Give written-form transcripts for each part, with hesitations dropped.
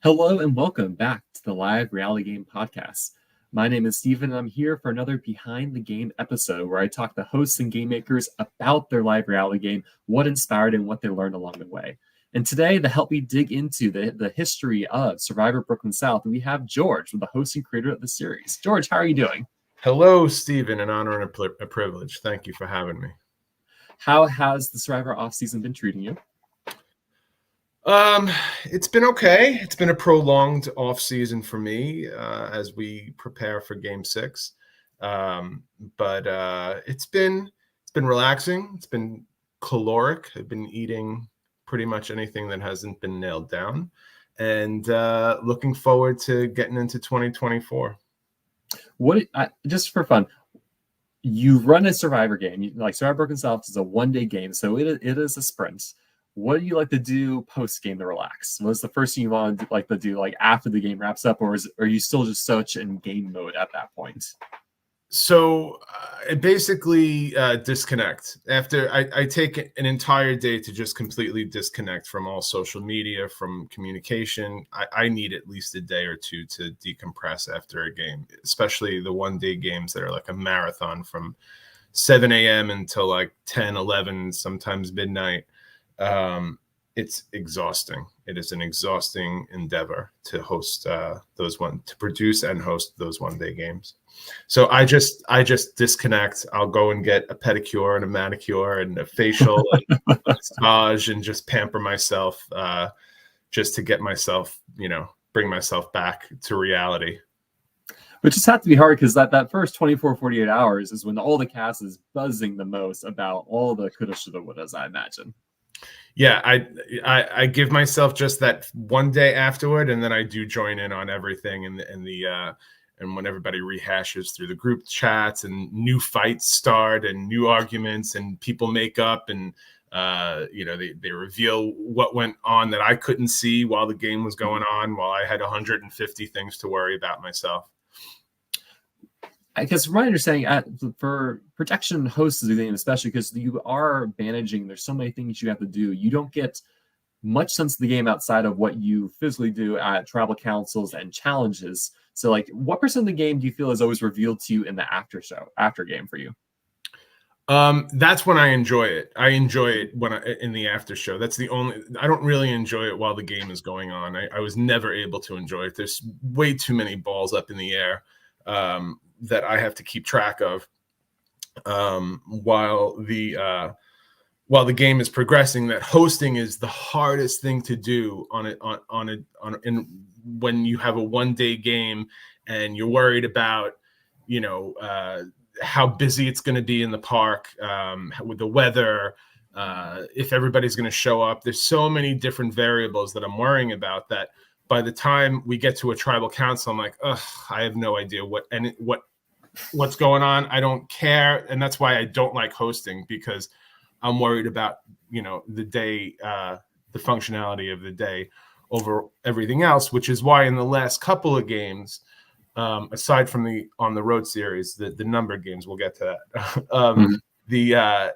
Hello and welcome back to the Live Reality Game Podcast. My name is Steven and I'm here for another Behind the Game episode where I talk to hosts and game makers about their live reality game, what inspired and what they learned along the way. And today, to help me dig into the history of Survivor Brooklyn South, we have George, the host and creator of the series. George, how are you doing? Hello, Steven. An honor and a privilege. Thank you for having me. How has the Survivor offseason been treating you? It's been okay. It's been a prolonged off season for me as we prepare for Game 6. But it's been relaxing. It's been caloric. I've been eating pretty much anything that hasn't been nailed down, and looking forward to getting into 2024. Just for fun, you run a Survivor game. Like Survivor Brooklyn South is a one-day game, so it is a sprint. What do you like to do post-game to relax? What's the first thing you want to do after the game wraps up, or are you still just such in game mode at that point? So I basically disconnect. After I take an entire day to just completely disconnect from all social media, from communication. I need at least a day or two to decompress after a game, especially the one-day games that are like a marathon from 7 a.m. until like 10, 11, sometimes midnight. It's exhausting. It is an exhausting endeavor to host to produce and host those one-day games. So I just disconnect. I'll go and get a pedicure and a manicure and a facial and a massage and just pamper myself, just to get myself, bring myself back to reality. Which just have to be hard because that first 24, 48 hours is when all the cast is buzzing the most about all the coulda, shoulda, wouldas, I imagine. Yeah, I give myself just that one day afterward, and then I do join in on everything and when everybody rehashes through the group chats and new fights start and new arguments and people make up and they reveal what went on that I couldn't see while the game was going on, while I had 150 things to worry about myself. Because from my understanding, for protection hosts of the game, especially because you are managing, there's so many things you have to do. You don't get much sense of the game outside of what you physically do at tribal councils and challenges. So, what percent of the game do you feel is always revealed to you in the after game for you? That's when I enjoy it. I enjoy it in the after show. That's the only. I don't really enjoy it while the game is going on. I was never able to enjoy it. There's way too many balls up in the air that I have to keep track of while the game is progressing. That hosting is the hardest thing to do when you have a one-day game and you're worried about how busy it's going to be in the park, with the weather, if everybody's going to show up. There's so many different variables that I'm worrying about that by the time we get to a tribal council, I'm like, I have no idea what's going on. I don't care. And that's why I don't like hosting, because I'm worried about, the day, the functionality of the day over everything else, which is why in the last couple of games, aside from the on the road series, the numbered games, we'll get to that.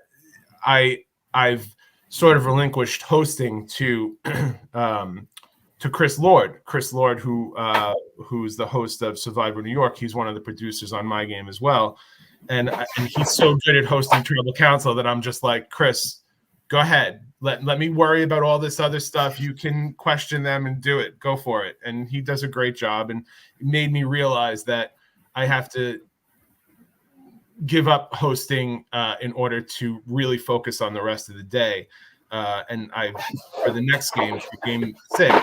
I've sort of relinquished hosting to Chris Lord. Chris Lord, who's the host of Survivor New York. He's one of the producers on my game as well. And he's so good at hosting tribal council that I'm just like, Chris, go ahead. Let me worry about all this other stuff. You can question them and do it. Go for it. And he does a great job. And it made me realize that I have to give up hosting in order to really focus on the rest of the day. And for the next game, for Game 6,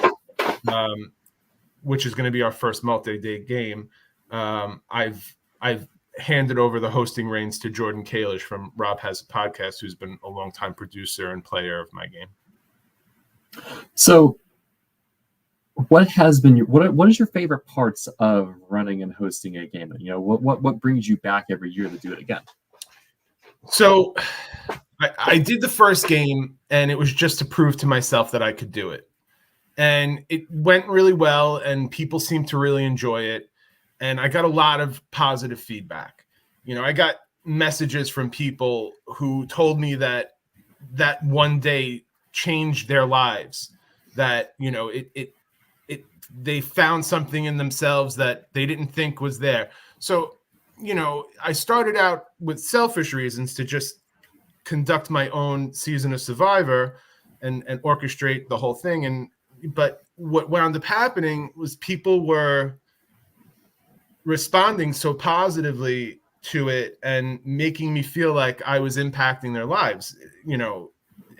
which is going to be our first multi-day game, I've handed over the hosting reins to Jordan Kalish from Rob Has a Podcast, who's been a longtime producer and player of my game. So what is your favorite parts of running and hosting a game? What brings you back every year to do it again? So I did the first game, and it was just to prove to myself that I could do it. And it went really well, and people seemed to really enjoy it. And I got a lot of positive feedback. I got messages from people who told me that one day changed their lives, that, they found something in themselves that they didn't think was there. So, I started out with selfish reasons to just conduct my own season of Survivor and orchestrate the whole thing. But what wound up happening was people were responding so positively to it and making me feel like I was impacting their lives,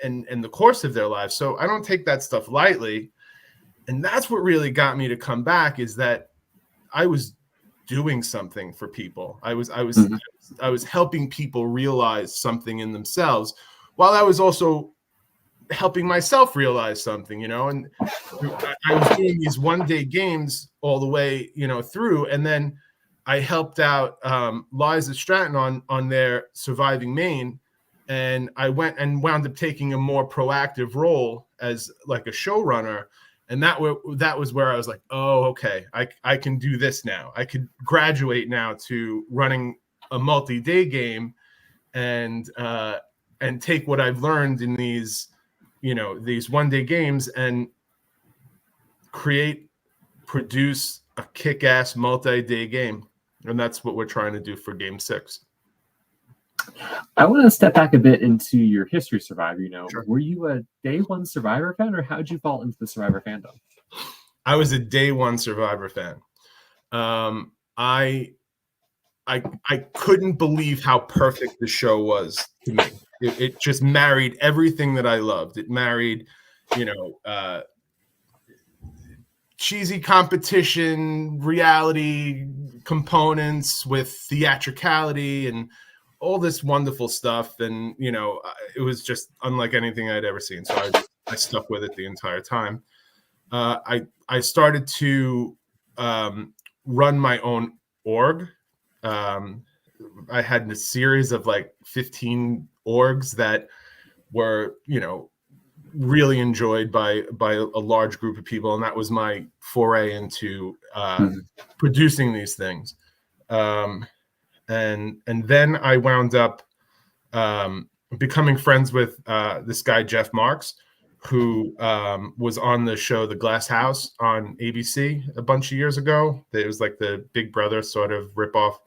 and the course of their lives. So I don't take that stuff lightly. And that's what really got me to come back, is that I was doing something for people. I was helping people realize something in themselves, while I was also helping myself realize something, and I was doing these one-day games all the way, through. And then I helped out Liza Stratton on their Surviving Maine. And I went and wound up taking a more proactive role as like a showrunner. And that was where I was like, oh, okay, I can do this now. I could graduate now to running a multi-day game and take what I've learned in these one-day games and produce a kick-ass multi-day game. And that's what we're trying to do for Game 6. I want to step back a bit into your history, Survivor. Sure. Were you a day one Survivor fan, or how did you fall into the Survivor fandom? I was a day one Survivor fan. I couldn't believe how perfect the show was to me. It just married everything that I loved. It married, cheesy competition, reality components with theatricality and all this wonderful stuff. And, it was just unlike anything I'd ever seen. So I stuck with it the entire time. I started to run my own org. I had a series of like 15 orgs that were, really enjoyed by a large group of people. And that was my foray into producing these things. And then I wound up becoming friends with this guy, Jeff Marks, who was on the show The Glass House on ABC a bunch of years ago. It was like the Big Brother sort of ripoff.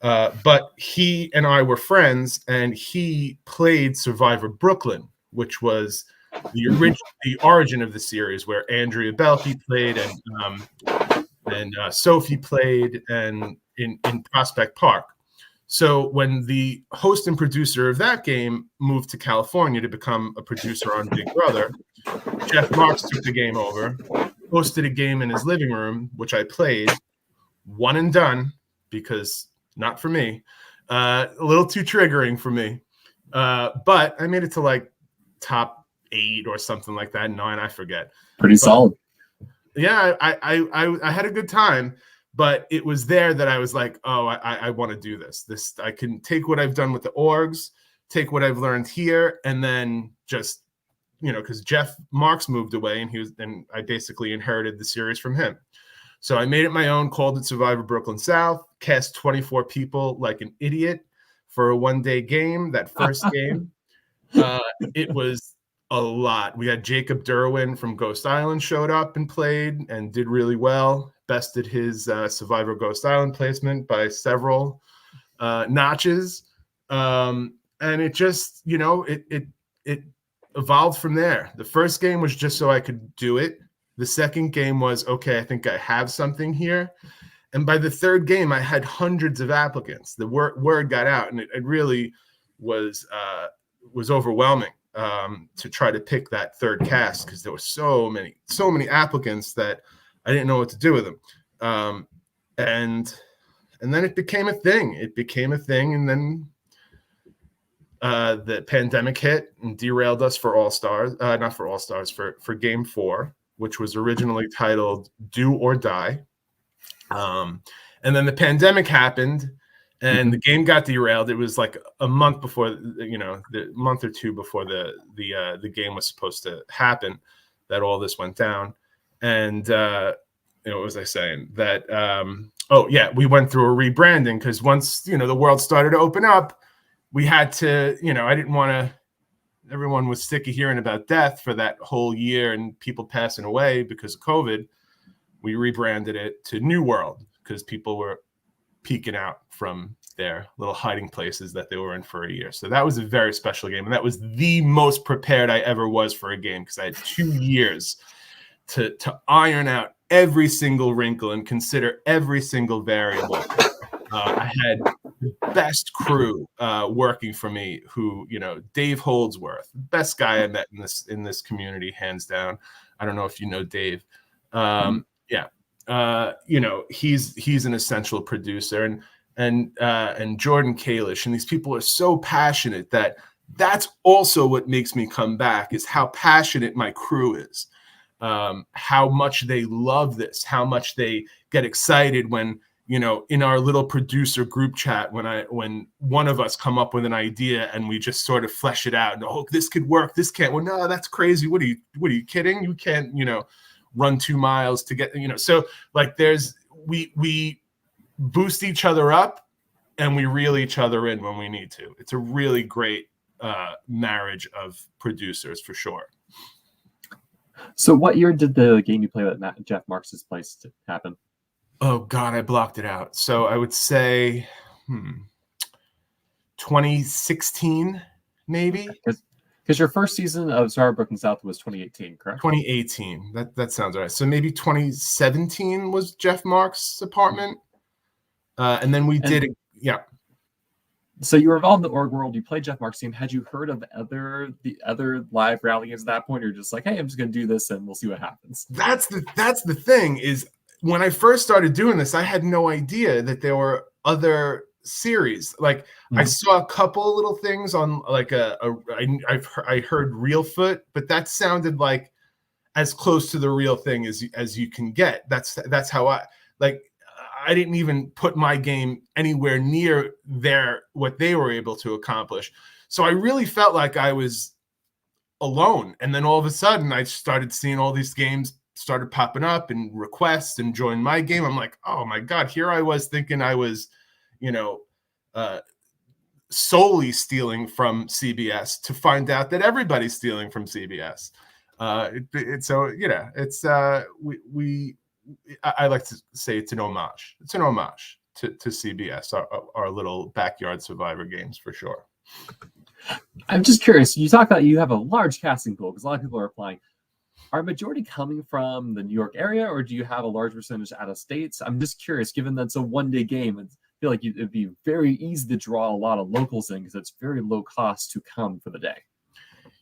But he and I were friends, and he played Survivor Brooklyn, which was the origin of the series, where Andrea Belke played and Sophie played, and in Prospect Park. So when the host and producer of that game moved to California to become a producer on Big Brother, Jeff Marks took the game over, hosted a game in his living room, which I played, one and done, because not for me, a little too triggering for me. But I made it to like top 8 or something like that, 9, I forget. Pretty solid. Yeah, I had a good time. But it was there that I was like, oh, I want to do this. I can take what I've done with the orgs, take what I've learned here, and then just, because Jeff Marks moved away, and I basically inherited the series from him. So I made it my own, called it Survivor Brooklyn South, cast 24 people like an idiot for a one-day game. That first game, it was a lot. We had Jacob Derwin from Ghost Island showed up and played and did really well. Bested his Survivor Ghost Island placement by several notches. And it just, it evolved from there. The first game was just so I could do it. The second game was, okay, I think I have something here. And by the third game, I had hundreds of applicants. The word got out, and it really was overwhelming to try to pick that third cast, because there were so many applicants that I didn't know what to do with them. And then it became a thing. And then the pandemic hit and derailed us for All Stars, not for All Stars, for Game 4, which was originally titled Do or Die. And then the pandemic happened, and the game got derailed. It was like a month before, the month or two before the game was supposed to happen, that all this went down. And what was I saying? That we went through a rebranding, because once the world started to open up, we had to. I didn't want to. Everyone was sick of hearing about death for that whole year and people passing away because of COVID. we rebranded it to New World because people were peeking out from their little hiding places that they were in for a year. So that was a very special game. And that was the most prepared I ever was for a game because I had 2 years to iron out every single wrinkle and consider every single variable. I had the best crew working for me who, Dave Holdsworth, best guy I met in this community, hands down. I don't know if you know Dave. Yeah. He's an essential producer, and Jordan Kalish, and these people are so passionate that's also what makes me come back, is how passionate my crew is, how much they love this, how much they get excited when, in our little producer group chat, when one of us come up with an idea and we just sort of flesh it out and, oh, this could work, this can't. Well, no, that's crazy. What are you kidding? You can't, run 2 miles to get, so like we boost each other up and we reel each other in when we need to. It's a really great marriage of producers for sure. So what year did the game you play with Jeff Marks' Place happen? Oh God, I blocked it out. So I would say 2016, maybe. Because your first season of Star Broken South was 2018, correct? 2018. That sounds right. So maybe 2017 was Jeff Marks' apartment. And then we did it. Yeah. So you were involved in the org world. You played Jeff Marks' team. Had you heard of the other live rally games at that point? Or you're just like, hey, I'm just going to do this and we'll see what happens. That's the thing is, when I first started doing this, I had no idea that there were other series. Like I saw a couple little things on like I heard Real Foot, but that sounded like as close to the real thing as you can get. That's how I didn't even put my game anywhere near what they were able to accomplish. So I really felt like I was alone. And then all of a sudden I started seeing all these games started popping up and requests and join my game. I'm like, oh my God, here I was thinking I was, solely stealing from CBS to find out that everybody's stealing from CBS. I like to say it's an homage. It's an homage to CBS, our little backyard survivor games for sure. I'm just curious. You talk about you have a large casting pool because a lot of people are applying. Are majority coming from the New York area, or do you have a large percentage out of states? I'm just curious, given that it's a one-day game, I feel like it'd be very easy to draw a lot of locals in because it's very low cost to come for the day.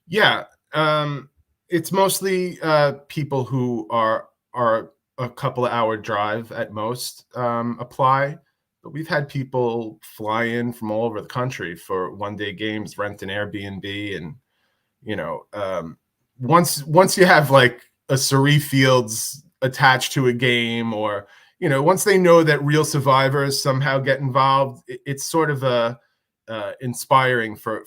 Yeah, it's mostly people who are a couple of hour drive at most apply, but we've had people fly in from all over the country for one-day games, rent an Airbnb, and once you have like a Surrey Fields attached to a game, or once they know that real survivors somehow get involved, it's sort of inspiring for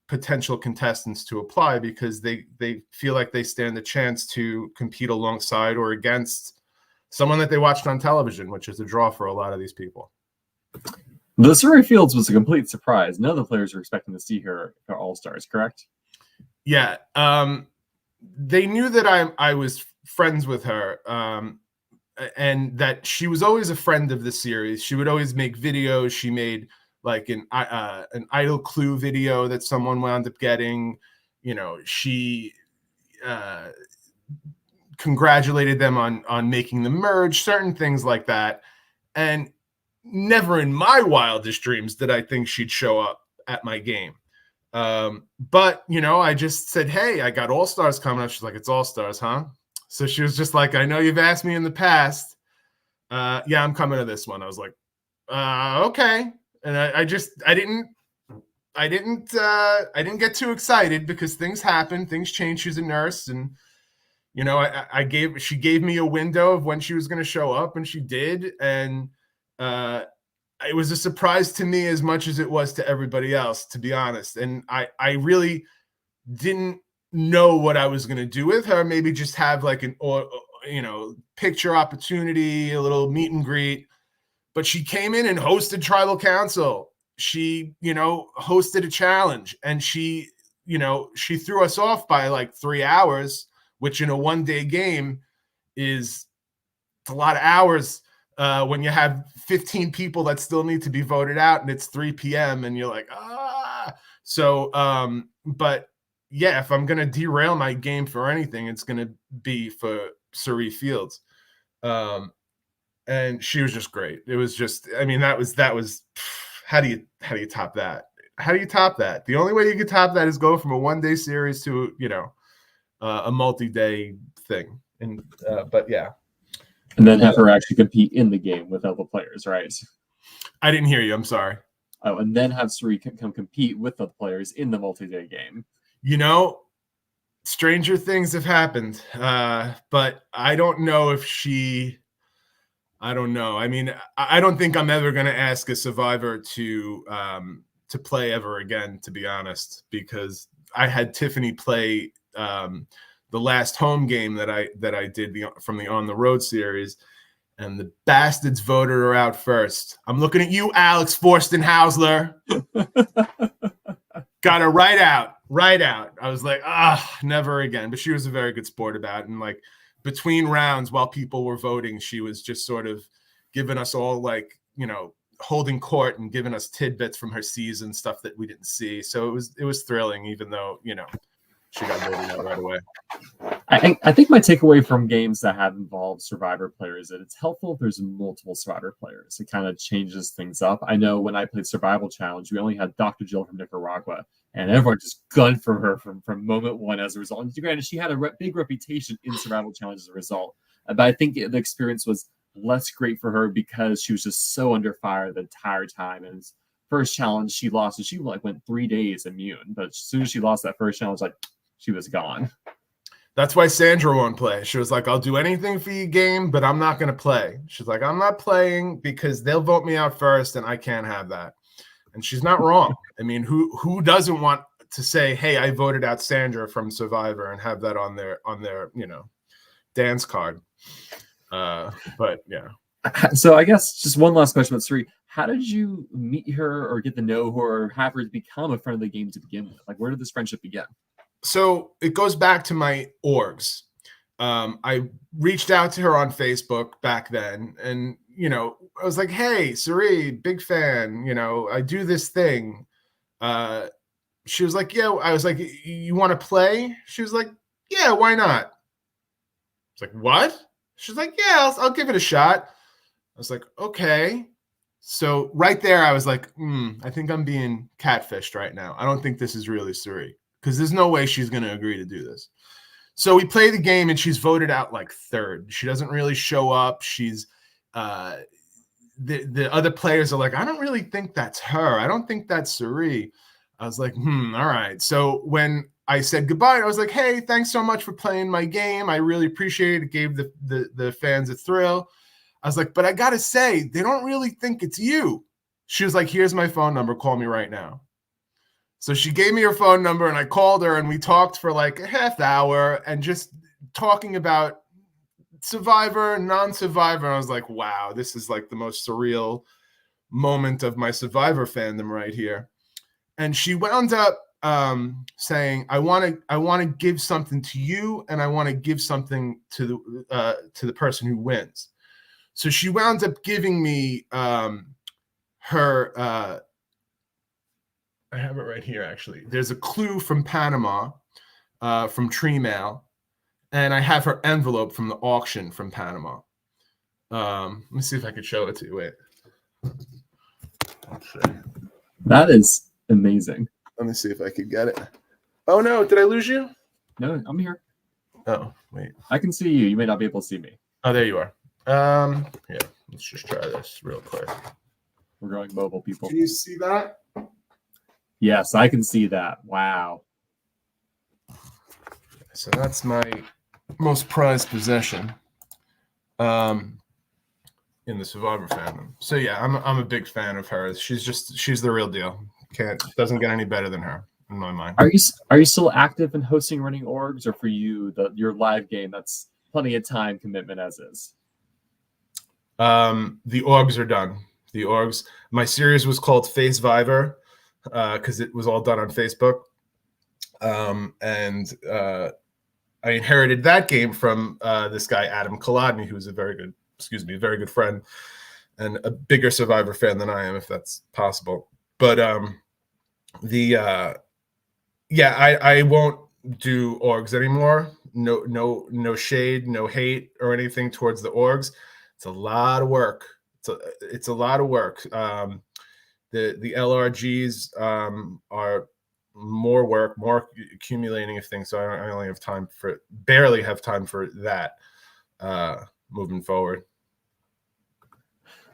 potential contestants to apply, because they feel like they stand a chance to compete alongside or against someone that they watched on television, which is a draw for a lot of these people. The Surrey Fields was a complete surprise. None of the players were expecting to see her All-Stars, correct? Yeah. They knew that I was friends with her, and that she was always a friend of the series. She would always make videos. She made like an Idle Clue video that someone wound up getting. She congratulated them on making the merge, certain things like that. And never in my wildest dreams did I think she'd show up at my game. But I just said, hey, I got All-Stars coming up. She's like, it's All-Stars, huh? So she was just like, I know you've asked me in the past. Yeah, I'm coming to this one. I was like, okay. And I didn't get too excited because things happen, things change. She's a nurse, and she gave me a window of when she was going to show up, and she did. And it was a surprise to me as much as it was to everybody else, to be honest. And I really didn't know what I was going to do with her. Maybe just have like an picture opportunity, a little meet and greet. But she came in and hosted Tribal Council. She, hosted a challenge, and she threw us off by like 3 hours, which in a one-day game is a lot of hours when you have 15 people that still need to be voted out and it's 3 p.m. and you're like, ah. So, but yeah, if I'm going to derail my game for anything, it's going to be for Cirie Fields. And she was just great. It was just, I mean, that was, how do you top that? How do you top that? The only way you can top that is go from a one-day series to, a multi-day thing. And, but yeah. And then have her actually compete in the game with other players, right? I didn't hear you. I'm sorry. Oh, and then have Cirie come compete with the players in the multi-day game. Stranger things have happened. But I don't know if I don't know. I mean, I don't think I'm ever going to ask a survivor to play ever again, to be honest, because I had Tiffany play the last home game that I did from the On the Road series, and the bastards voted her out first. I'm looking at you, Alex Forstenhausler. Got her right out. I was like, never again. But she was a very good sport about it. And like between rounds, while people were voting, she was just sort of giving us all holding court and giving us tidbits from her season, stuff that we didn't see. So it was thrilling, even though she got voted out right away. I think my takeaway from games that have involved survivor players is that it's helpful if there's multiple survivor players. It kind of changes things up. I know when I played Survival Challenge, we only had Dr. Jill from Nicaragua, and everyone just gunned for her from moment one as a result. And granted, she had a big reputation in Survival Challenge as a result. But I think the experience was less great for her because she was just so under fire the entire time. And first challenge she lost, and she went 3 days immune. But as soon as she lost that first challenge, she was gone. That's why Sandra won't play. She was like, I'll do anything for you, game, but I'm not going to play. She's like, I'm not playing because they'll vote me out first, and I can't have that. And she's not wrong. I mean, who doesn't want to say, hey, I voted out Sandra from Survivor and have that on their dance card? But yeah. So I guess just one last question about Cirie. How did you meet her or get to know her or have her become a friend of the game to begin with? Where did this friendship begin? So it goes back to my orgs. I reached out to her on Facebook back then, and I was like, "Hey, Cirie, big fan. I do this thing." She was like, "Yeah." I was like, "You want to play?" She was like, "Yeah, why not?" I was like, "What?" She's like, "Yeah, I'll give it a shot." I was like, "Okay." So right there, I was like, I think I'm being catfished right now. I don't think this is really Cirie, because there's no way she's going to agree to do this. So we play the game, and she's voted out third. She doesn't really show up. She's the other players are like, I don't really think that's her. I don't think that's Cirie. I was like, all right. So when I said goodbye, I was like, hey, thanks so much for playing my game. I really appreciate it. It gave the fans a thrill. I was like, but I got to say, they don't really think it's you. She was like, here's my phone number. Call me right now. So she gave me her phone number, and I called her, and we talked for a half hour and just talking about Survivor, non-Survivor. And I was like, wow, this is the most surreal moment of my Survivor fandom right here. And she wound up saying, I want to give something to you, and I want to give something to the person who wins. So she wound up giving me her I have it right here, actually. There's a clue from Panama, from Tree Mail, and I have her envelope from the auction from Panama. Let me see if I could show it to you. Wait. Let's see. That is amazing. Let me see if I could get it. Oh, no. Did I lose you? No, I'm here. Oh, wait. I can see you. You may not be able to see me. Oh, there you are. Yeah, let's just try this real quick. We're going mobile, people. Can you see that? Yes, I can see that. Wow. So that's my most prized possession in the Survivor fandom. So yeah, I'm a big fan of hers. She's the real deal. Doesn't get any better than her in my mind. Are you still active in hosting, running orgs, or for you your live game that's plenty of time commitment as is? The orgs are done. My series was called Facevivor because it was all done on Facebook. And I inherited that game from this guy Adam Kolodny, who's a very good friend and a bigger Survivor fan than I am, if that's possible. But I won't do orgs anymore. No shade, no hate or anything towards the orgs. It's a lot of work. It's a lot of work. The LRGs are more work, more accumulating of things. So I only have barely have time for that moving forward.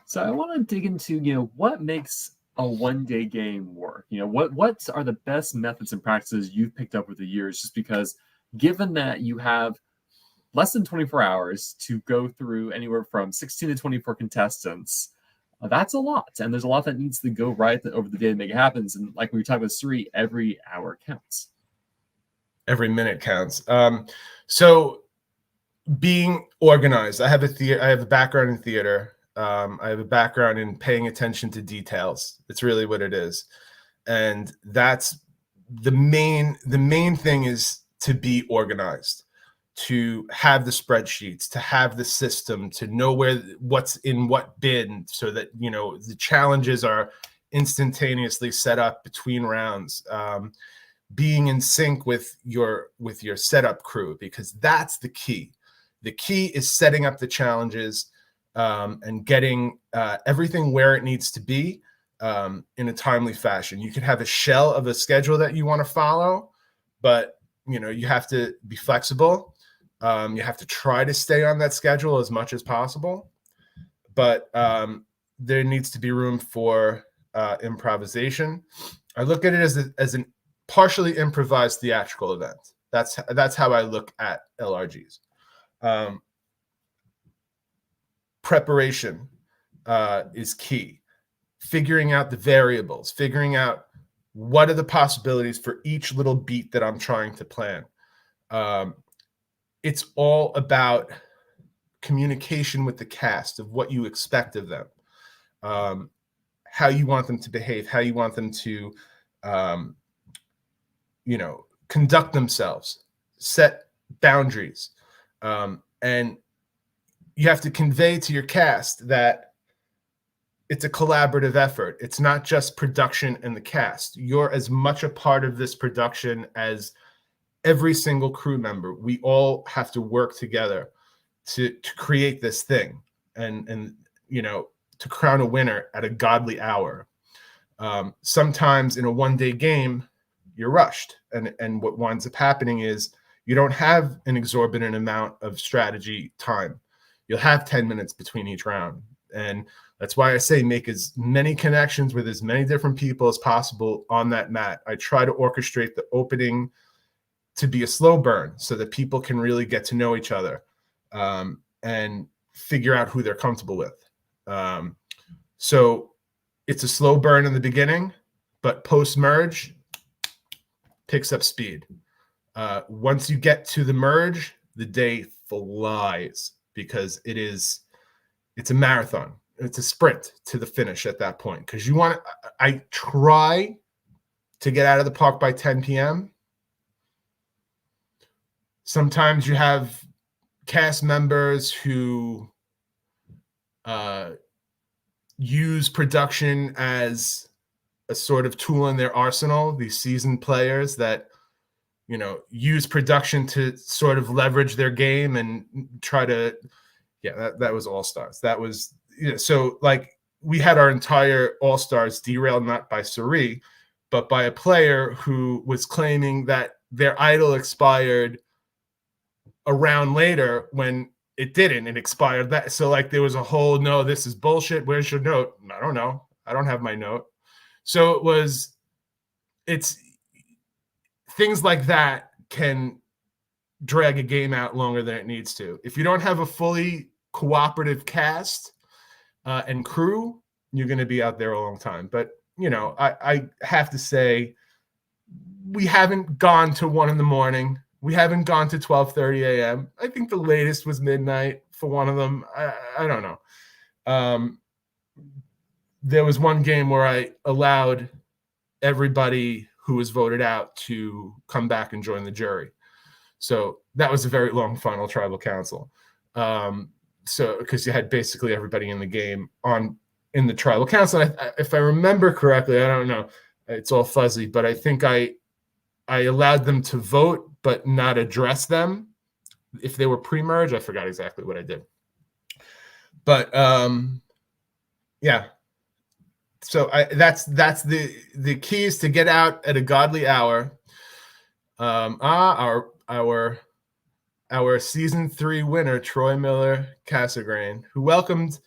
So I want to dig into, what makes a one-day game work? What are the best methods and practices you've picked up over the years? Just because, given that you have less than 24 hours to go through anywhere from 16 to 24 contestants, that's a lot, and there's a lot that needs to go right over the day to make it happen. And like we were talking with Suri, every hour counts. Every minute counts. So being organized. I have a background in theater. I have a background in paying attention to details. It's really what it is, and that's the main thing is to be organized, to have the spreadsheets, to have the system, to know what's in what bin, so that the challenges are instantaneously set up between rounds. Being in sync with your setup crew, because that's the key. The key is setting up the challenges and getting everything where it needs to be in a timely fashion. You could have a shell of a schedule that you want to follow, but you have to be flexible. You have to try to stay on that schedule as much as possible, but there needs to be room for improvisation. I look at it as an partially improvised theatrical event. That's how I look at LRGs. Preparation is key. Figuring out the variables, figuring out what are the possibilities for each little beat that I'm trying to plan. It's all about communication with the cast of what you expect of them, how you want them to behave, how you want them to, conduct themselves, set boundaries, and you have to convey to your cast that it's a collaborative effort. It's not just production and the cast. You're as much a part of this production as every single crew member. We all have to work together to create this thing and to crown a winner at a godly hour. Sometimes in a one-day game, you're rushed. And what winds up happening is you don't have an exorbitant amount of strategy time. You'll have 10 minutes between each round. And that's why I say make as many connections with as many different people as possible on that mat. I try to orchestrate the opening to be a slow burn so that people can really get to know each other and figure out who they're comfortable with. So it's a slow burn in the beginning, but post-merge picks up speed. Once you get to the merge, the day flies because it's a marathon. It's a sprint to the finish at that point. Because I try to get out of the park by 10 p.m. Sometimes you have cast members who use production as a sort of tool in their arsenal. These seasoned players that use production to sort of leverage their game and try to, that was All Stars. That was, so like we had our entire All Stars derailed not by Suri, but by a player who was claiming that their idol expired a round later when it didn't. It expired that. So like there was a whole, no, this is bullshit. Where's your note? I don't know. I don't have my note. So it's things like that can drag a game out longer than it needs to. If you don't have a fully cooperative cast and crew, you're going to be out there a long time. But, I have to say, we haven't gone to 1 a.m. We haven't gone to 12:30 a.m. I think the latest was midnight for one of them. I don't know. There was one game where I allowed everybody who was voted out to come back and join the jury. So that was a very long final tribal council. So because you had basically everybody in the game in the tribal council. If I remember correctly, I don't know, it's all fuzzy, but I think I allowed them to vote but not address them if they were pre-merge. I forgot exactly what I did, but yeah. So that's the key is to get out at a godly hour. Our season 3 winner, Troy Miller Casagrain, who welcomed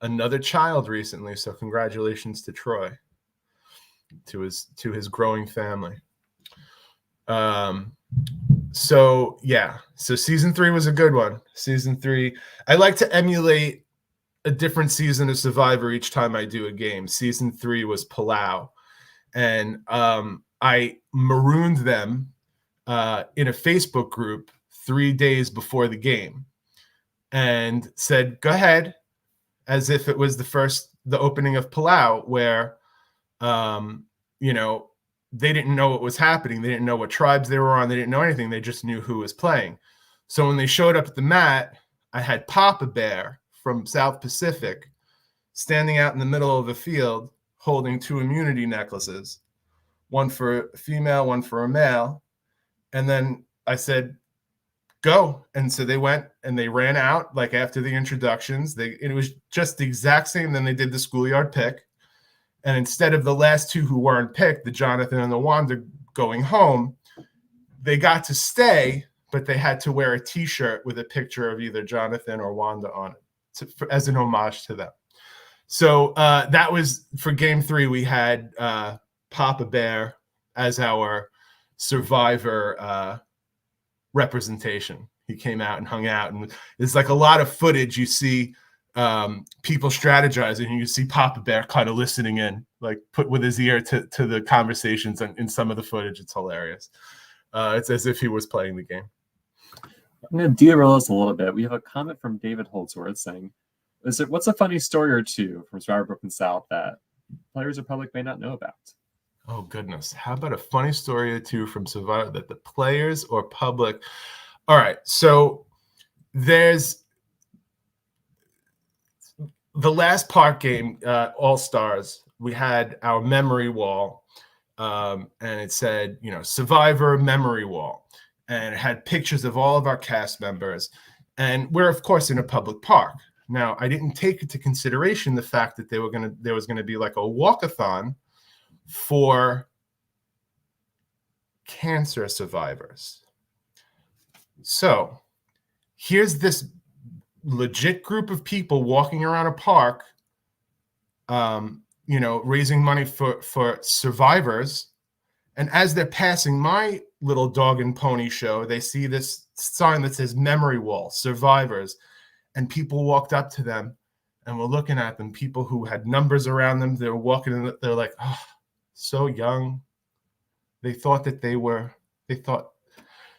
another child recently. So congratulations to Troy, to his growing family. So yeah, so season 3 was a good one. Season 3, I like to emulate a different season of Survivor each time I do a game. Season 3 was Palau, and I marooned them in a Facebook group 3 days before the game and said, go ahead, as if it was the opening of Palau, where they didn't know what was happening. They didn't know what tribes they were on. They didn't know anything. They just knew who was playing. So when they showed up at the mat, I had Papa Bear from South Pacific standing out in the middle of the field holding 2 immunity necklaces, one for a female, one for a male. And then I said, go. And so they went and they ran out like after the introductions. It was just the exact same. Then they did the schoolyard pick. And instead of the last 2 who weren't picked, the Jonathan and the Wanda going home, they got to stay, but they had to wear a T-shirt with a picture of either Jonathan or Wanda on it as an homage to them. So that was for game 3. We had Papa Bear as our Survivor representation. He came out and hung out, and there's like a lot of footage you see people strategizing, and you see Papa Bear kind of listening in, like put with his ear to the conversations in some of the footage. It's hilarious. It's as if he was playing the game. I'm going to derail us a little bit. We have a comment from David Holdsworth saying, what's a funny story or two from Survivor Brooklyn South that players or public may not know about? Oh, goodness. How about a funny story or two from Survivor that the players or public... All right, so there's the last park game, All Stars. We had our memory wall, and it said, Survivor memory wall, and it had pictures of all of our cast members. And we're, of course, in a public park. Now, I didn't take into consideration the fact that there was going to be like a walkathon for cancer survivors. So here's this legit group of people walking around a park, raising money for survivors. And as they're passing my little dog and pony show, they see this sign that says memory wall, survivors. And people walked up to them and were looking at them, people who had numbers around them. They were walking and they're like, oh, so young. They thought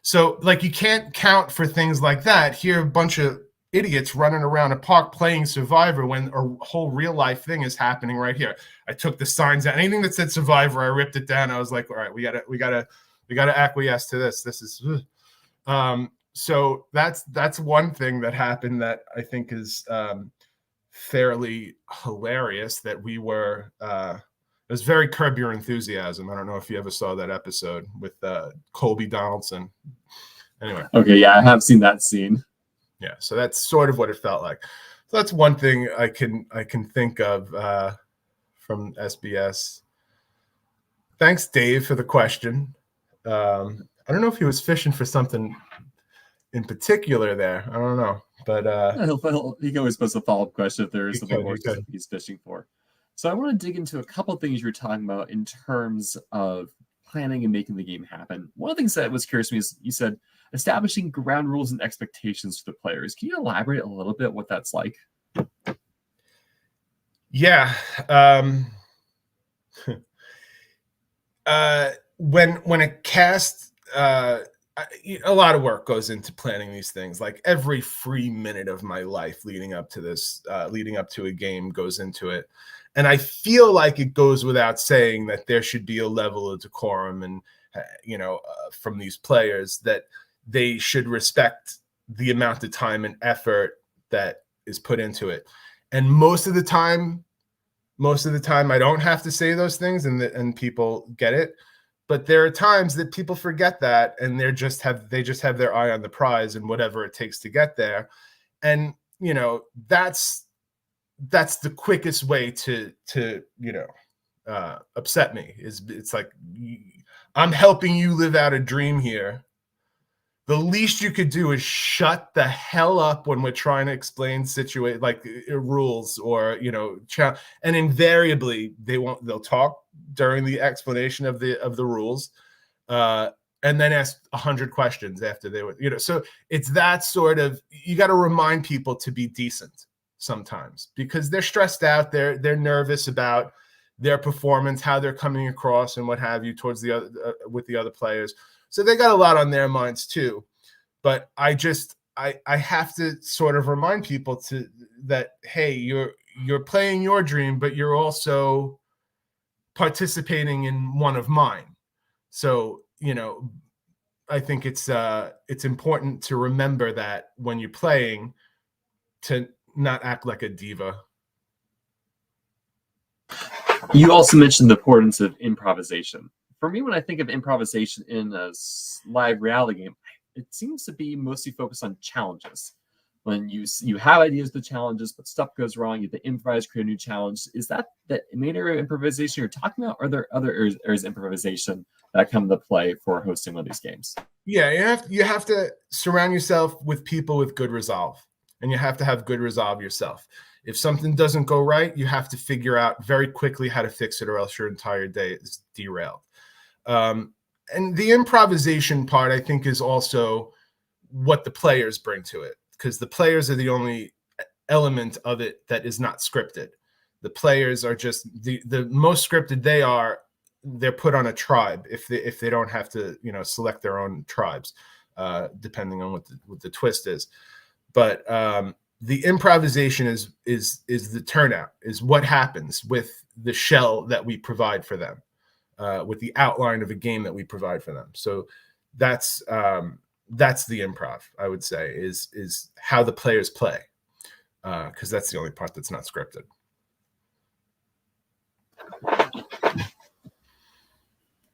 so like you can't count for things like that. Here, a bunch of idiots running around a park playing Survivor when a whole real life thing is happening right here. I took the signs out. Anything that said Survivor, I ripped it down. I was like, all right, we gotta acquiesce to this. This is so that's one thing that happened that I think is fairly hilarious, that we were it was very Curb Your Enthusiasm. I don't know if you ever saw that episode with Colby Donaldson. Anyway. Okay, yeah, I have seen that scene. Yeah, so that's sort of what it felt like. So that's one thing I can think of from SBS. Thanks, Dave, for the question. I don't know if he was fishing for something in particular there. I don't know, but he can always post a follow-up question if there is something more specific he's fishing for. So I want to dig into a couple of things you were talking about in terms of planning and making the game happen. One of the things that was curious to me is you said establishing ground rules and expectations for the players. Can you elaborate a little bit what that's like? Yeah. When a cast, a lot of work goes into planning these things. Like every free minute of my life leading up to this, leading up to a game goes into it. And I feel like it goes without saying that there should be a level of decorum and, from these players, that they should respect the amount of time and effort that is put into it. And most of the time I don't have to say those things, and people get it. But there are times that people forget that, and they just have their eye on the prize and whatever it takes to get there. And that's the quickest way to upset me. It's like, I'm helping you live out a dream here. The least you could do is shut the hell up when we're trying to explain rules or and invariably they'll talk during the explanation of the rules, and then ask 100 questions after they were, so it's that sort of, you got to remind people to be decent sometimes, because they're stressed out, they're nervous about their performance, how they're coming across and what have you towards the other with the other players. So they got a lot on their minds too. But I have to sort of remind people that, hey, you're playing your dream, but you're also participating in one of mine. So, I think it's important to remember that when you're playing, to not act like a diva. You also mentioned the importance of improvisation. For me, when I think of improvisation in a live reality game, it seems to be mostly focused on challenges. When you have ideas for challenges, but stuff goes wrong, you have to improvise, create a new challenge. Is that the main area of improvisation you're talking about? Or are there other areas of improvisation that come into play for hosting one of these games? Yeah, you have to surround yourself with people with good resolve, and you have to have good resolve yourself. If something doesn't go right, you have to figure out very quickly how to fix it, or else your entire day is derailed. And the improvisation part, I think, is also what the players bring to it, because the players are the only element of it that is not scripted. The players are just the most scripted they're put on a tribe if they don't have to select their own tribes, depending on what the twist is. But the improvisation is the turnout, is what happens with the shell that we provide for them, with the outline of a game that we provide for them. So that's the improv, I would say, is how the players play, because that's the only part that's not scripted.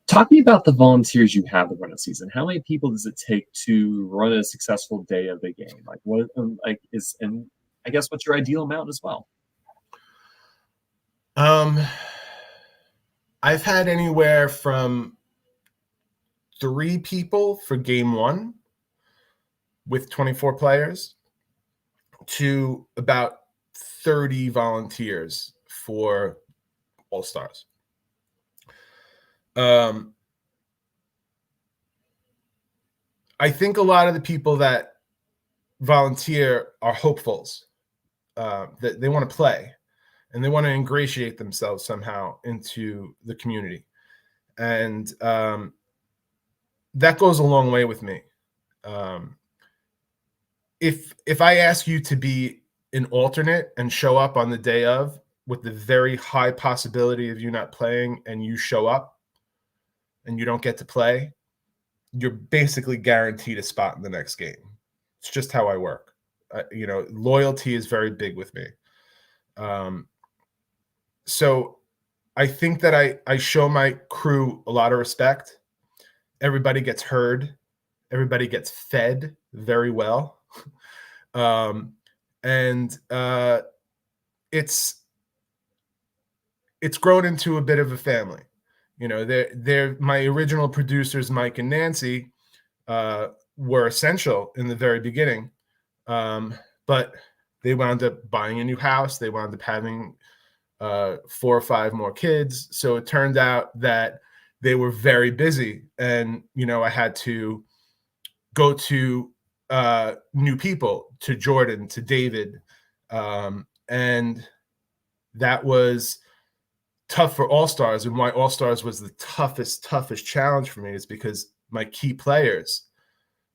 Talking about the volunteers you have to run a season, how many people does it take to run a successful day of the game? And I guess what's your ideal amount as well? I've had anywhere from 3 people for game 1 with 24 players to about 30 volunteers for All Stars. I think a lot of the people that volunteer are hopefuls, that they want to play and they want to ingratiate themselves somehow into the community. And that goes a long way with me. If I ask you to be an alternate and show up on the day of, with the very high possibility of you not playing, and you show up and you don't get to play, you're basically guaranteed a spot in the next game. It's just how I work. Loyalty is very big with me. So I think that I show my crew a lot of respect. Everybody gets heard. Everybody gets fed very well. It's grown into a bit of a family. They're my original producers, Mike and Nancy, were essential in the very beginning, but they wound up buying a new house. They wound up having 4 or 5 more kids. So it turned out that they were very busy, and I had to go to new people, to Jordan, to David, and that was tough for All Stars. And why All Stars was the toughest challenge for me is because my key players,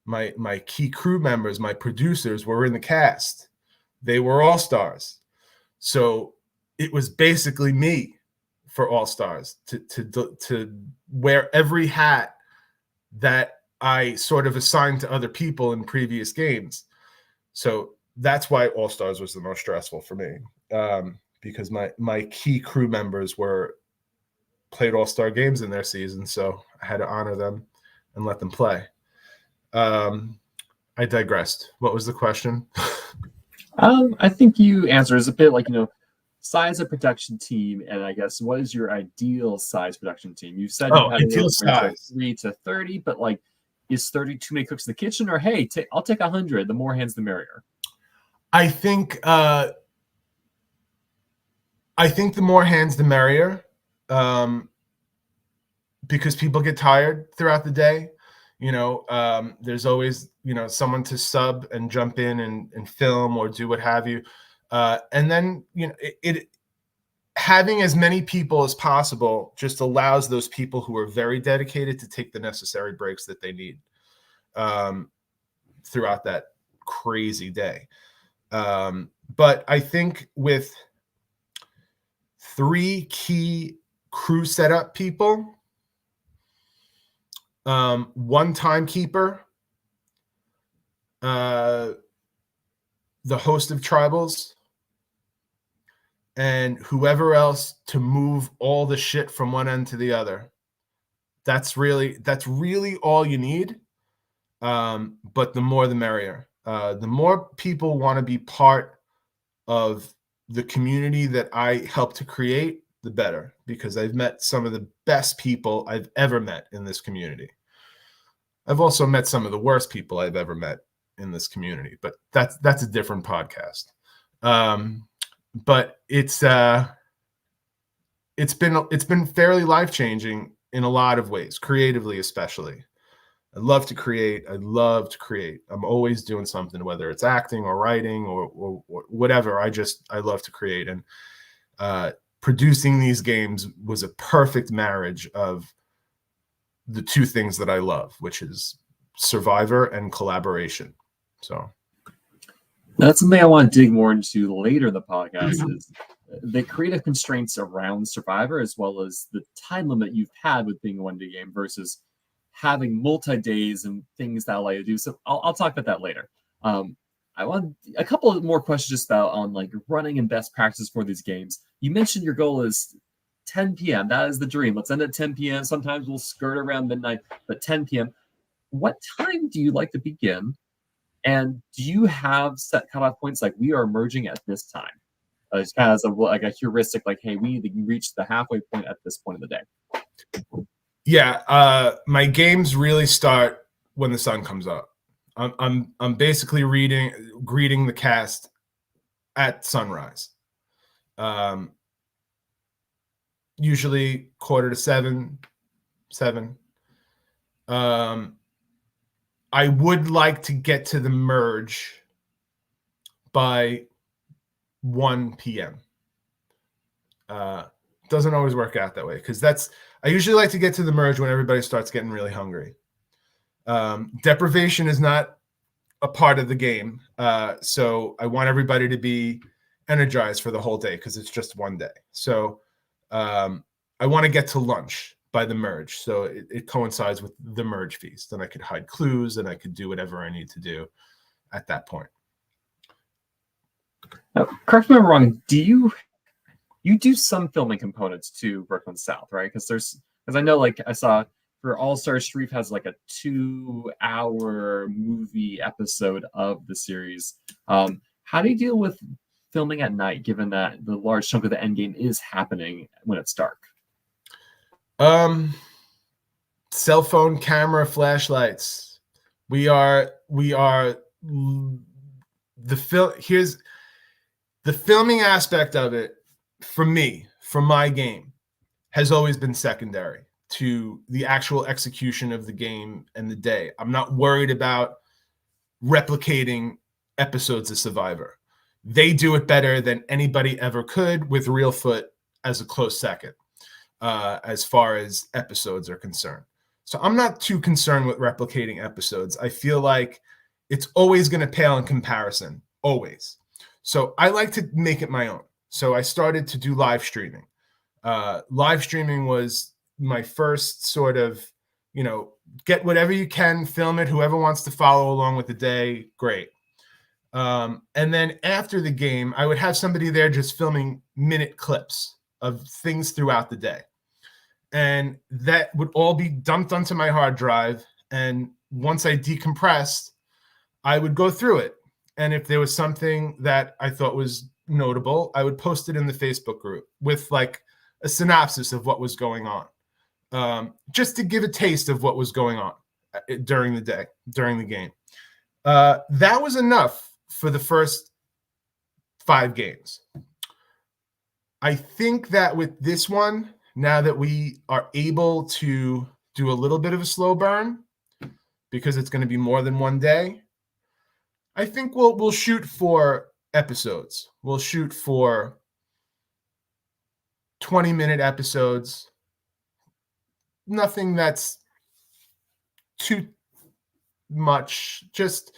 my key crew members, my producers were in the cast. They were All Stars. So it was basically me for All Stars to wear every hat that I sort of assigned to other people in previous games. So that's why All Stars was the most stressful for me, because my key crew members played All Star games in their season, so I had to honor them and let them play. I digressed. What was the question? I think you answered is a bit like, size of production team, and I guess what is your ideal size production team? You said you had a Ideal range of size. 3 to 30, but like, is 30 too many cooks in the kitchen? Or hey, I'll take 100. The more hands, the merrier. I think the more hands, the merrier, because people get tired throughout the day. There's always someone to sub and jump in and film or do what have you, and then it having as many people as possible just allows those people who are very dedicated to take the necessary breaks that they need throughout that crazy day. But I think with 3 key crew setup people, 1 timekeeper, the host of tribals, and whoever else to move all the shit from one end to the other. That's really all you need. But the more the merrier. The more people want to be part of the community that I help to create, the better, because I've met some of the best people I've ever met in this community. I've also met some of the worst people I've ever met in this community, but that's a different podcast. But it's been fairly life-changing in a lot of ways, creatively especially. I love to create. I'm always doing something, whether it's acting or writing or whatever. I love to create, and producing these games was a perfect marriage of the 2 things that I love, which is Survivor and collaboration. So that's something I want to dig more into later in the podcast, is the creative constraints around Survivor, as well as the time limit you've had with being a one-day game versus having multi-days and things that allow you to do. So I'll talk about that later. I want a couple of more questions just about on like running and best practices for these games. You mentioned your goal is 10 p.m. That is the dream. Let's end at 10 p.m. Sometimes we'll skirt around midnight, but 10 p.m. What time do you like to begin? And do you have set cutoff points like we are merging at this time? It's kind of like a heuristic, like, hey, we need to reach the halfway point at this point of the day. Yeah, my games really start when the sun comes up. I'm basically greeting the cast at sunrise. Usually 6:45, 7. I would like to get to the merge by 1 p.m. Doesn't always work out that way, because I usually like to get to the merge when everybody starts getting really hungry. Deprivation is not a part of the game, so I want everybody to be energized for the whole day, because it's just one day. So I want to get to lunch by the merge, so it coincides with the merge feast, and I could hide clues and I could do whatever I need to do at that point. Now, correct me if I'm wrong. Do you do some filming components to Brooklyn South, right? Because I know, like I saw for All Star Street has like a 2-hour movie episode of the series. How do you deal with filming at night, given that the large chunk of the end game is happening when it's dark? Cell phone camera, flashlights. We are the here's the filming aspect of it for me, for my game, has always been secondary to the actual execution of the game and the day. I'm not worried about replicating episodes of Survivor. They do it better than anybody ever could, with Realfoot as a close second, as far as episodes are concerned. So I'm not too concerned with replicating episodes. I feel like it's always going to pale in comparison, always. So I like to make it my own. So I started to do live streaming. Live streaming was my first sort of, get whatever you can, film it. Whoever wants to follow along with the day, great. And then after the game, I would have somebody there just filming minute clips of things throughout the day. And that would all be dumped onto my hard drive. And once I decompressed, I would go through it. And if there was something that I thought was notable, I would post it in the Facebook group with like a synopsis of what was going on, just to give a taste of what was going on during the day, during the game. That was enough for the first 5 games. I think that with this one, now that we are able to do a little bit of a slow burn, because it's going to be more than one day, I think we'll shoot for episodes. We'll shoot for 20-minute episodes. Nothing that's too much. Just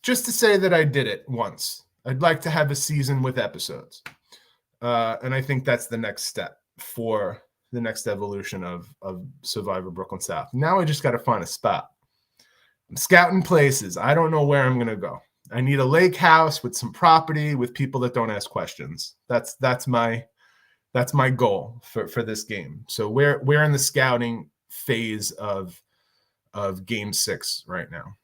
to say that I did it once. I'd like to have a season with episodes. And I think that's the next step for the next evolution of Survivor Brooklyn South. Now I just got to find a spot. I'm scouting places. I don't know where I'm going to go. I need a lake house with some property with people that don't ask questions. That's my goal for this game. So we're in the scouting phase of game 6 right now.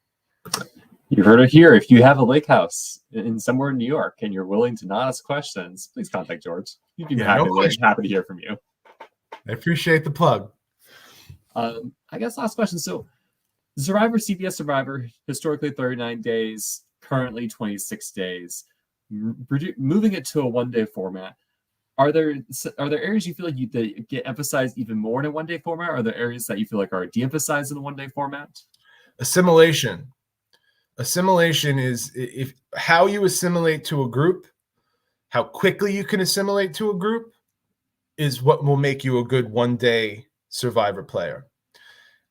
You heard it here. If you have a lake house in somewhere in New York and you're willing to not ask questions, please contact George. He'd be happy to hear from you. I appreciate the plug. I guess last question. So Survivor, CBS Survivor, historically 39 days, currently 26 days. Moving it to a one-day format, are there areas you feel like that get emphasized even more in a one-day format? Are there areas that you feel like are de-emphasized in a one-day format? Assimilation is if how you assimilate to a group, how quickly you can assimilate to a group is what will make you a good one-day Survivor player.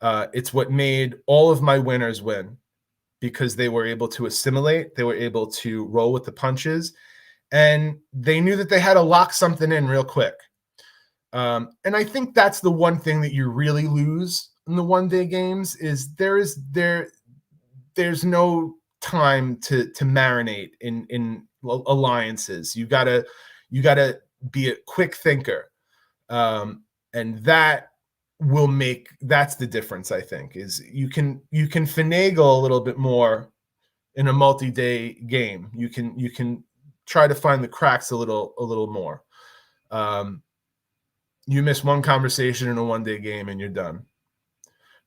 It's what made all of my winners win, because they were able to assimilate. They were able to roll with the punches, and they knew that they had to lock something in real quick. And I think that's the one thing that you really lose in the one-day games is there's no time to marinate in alliances. You gotta be a quick thinker, and that's the difference. I think is you can finagle a little bit more in a multi-day game. You can try to find the cracks a little more. You miss one conversation in a one-day game and you're done.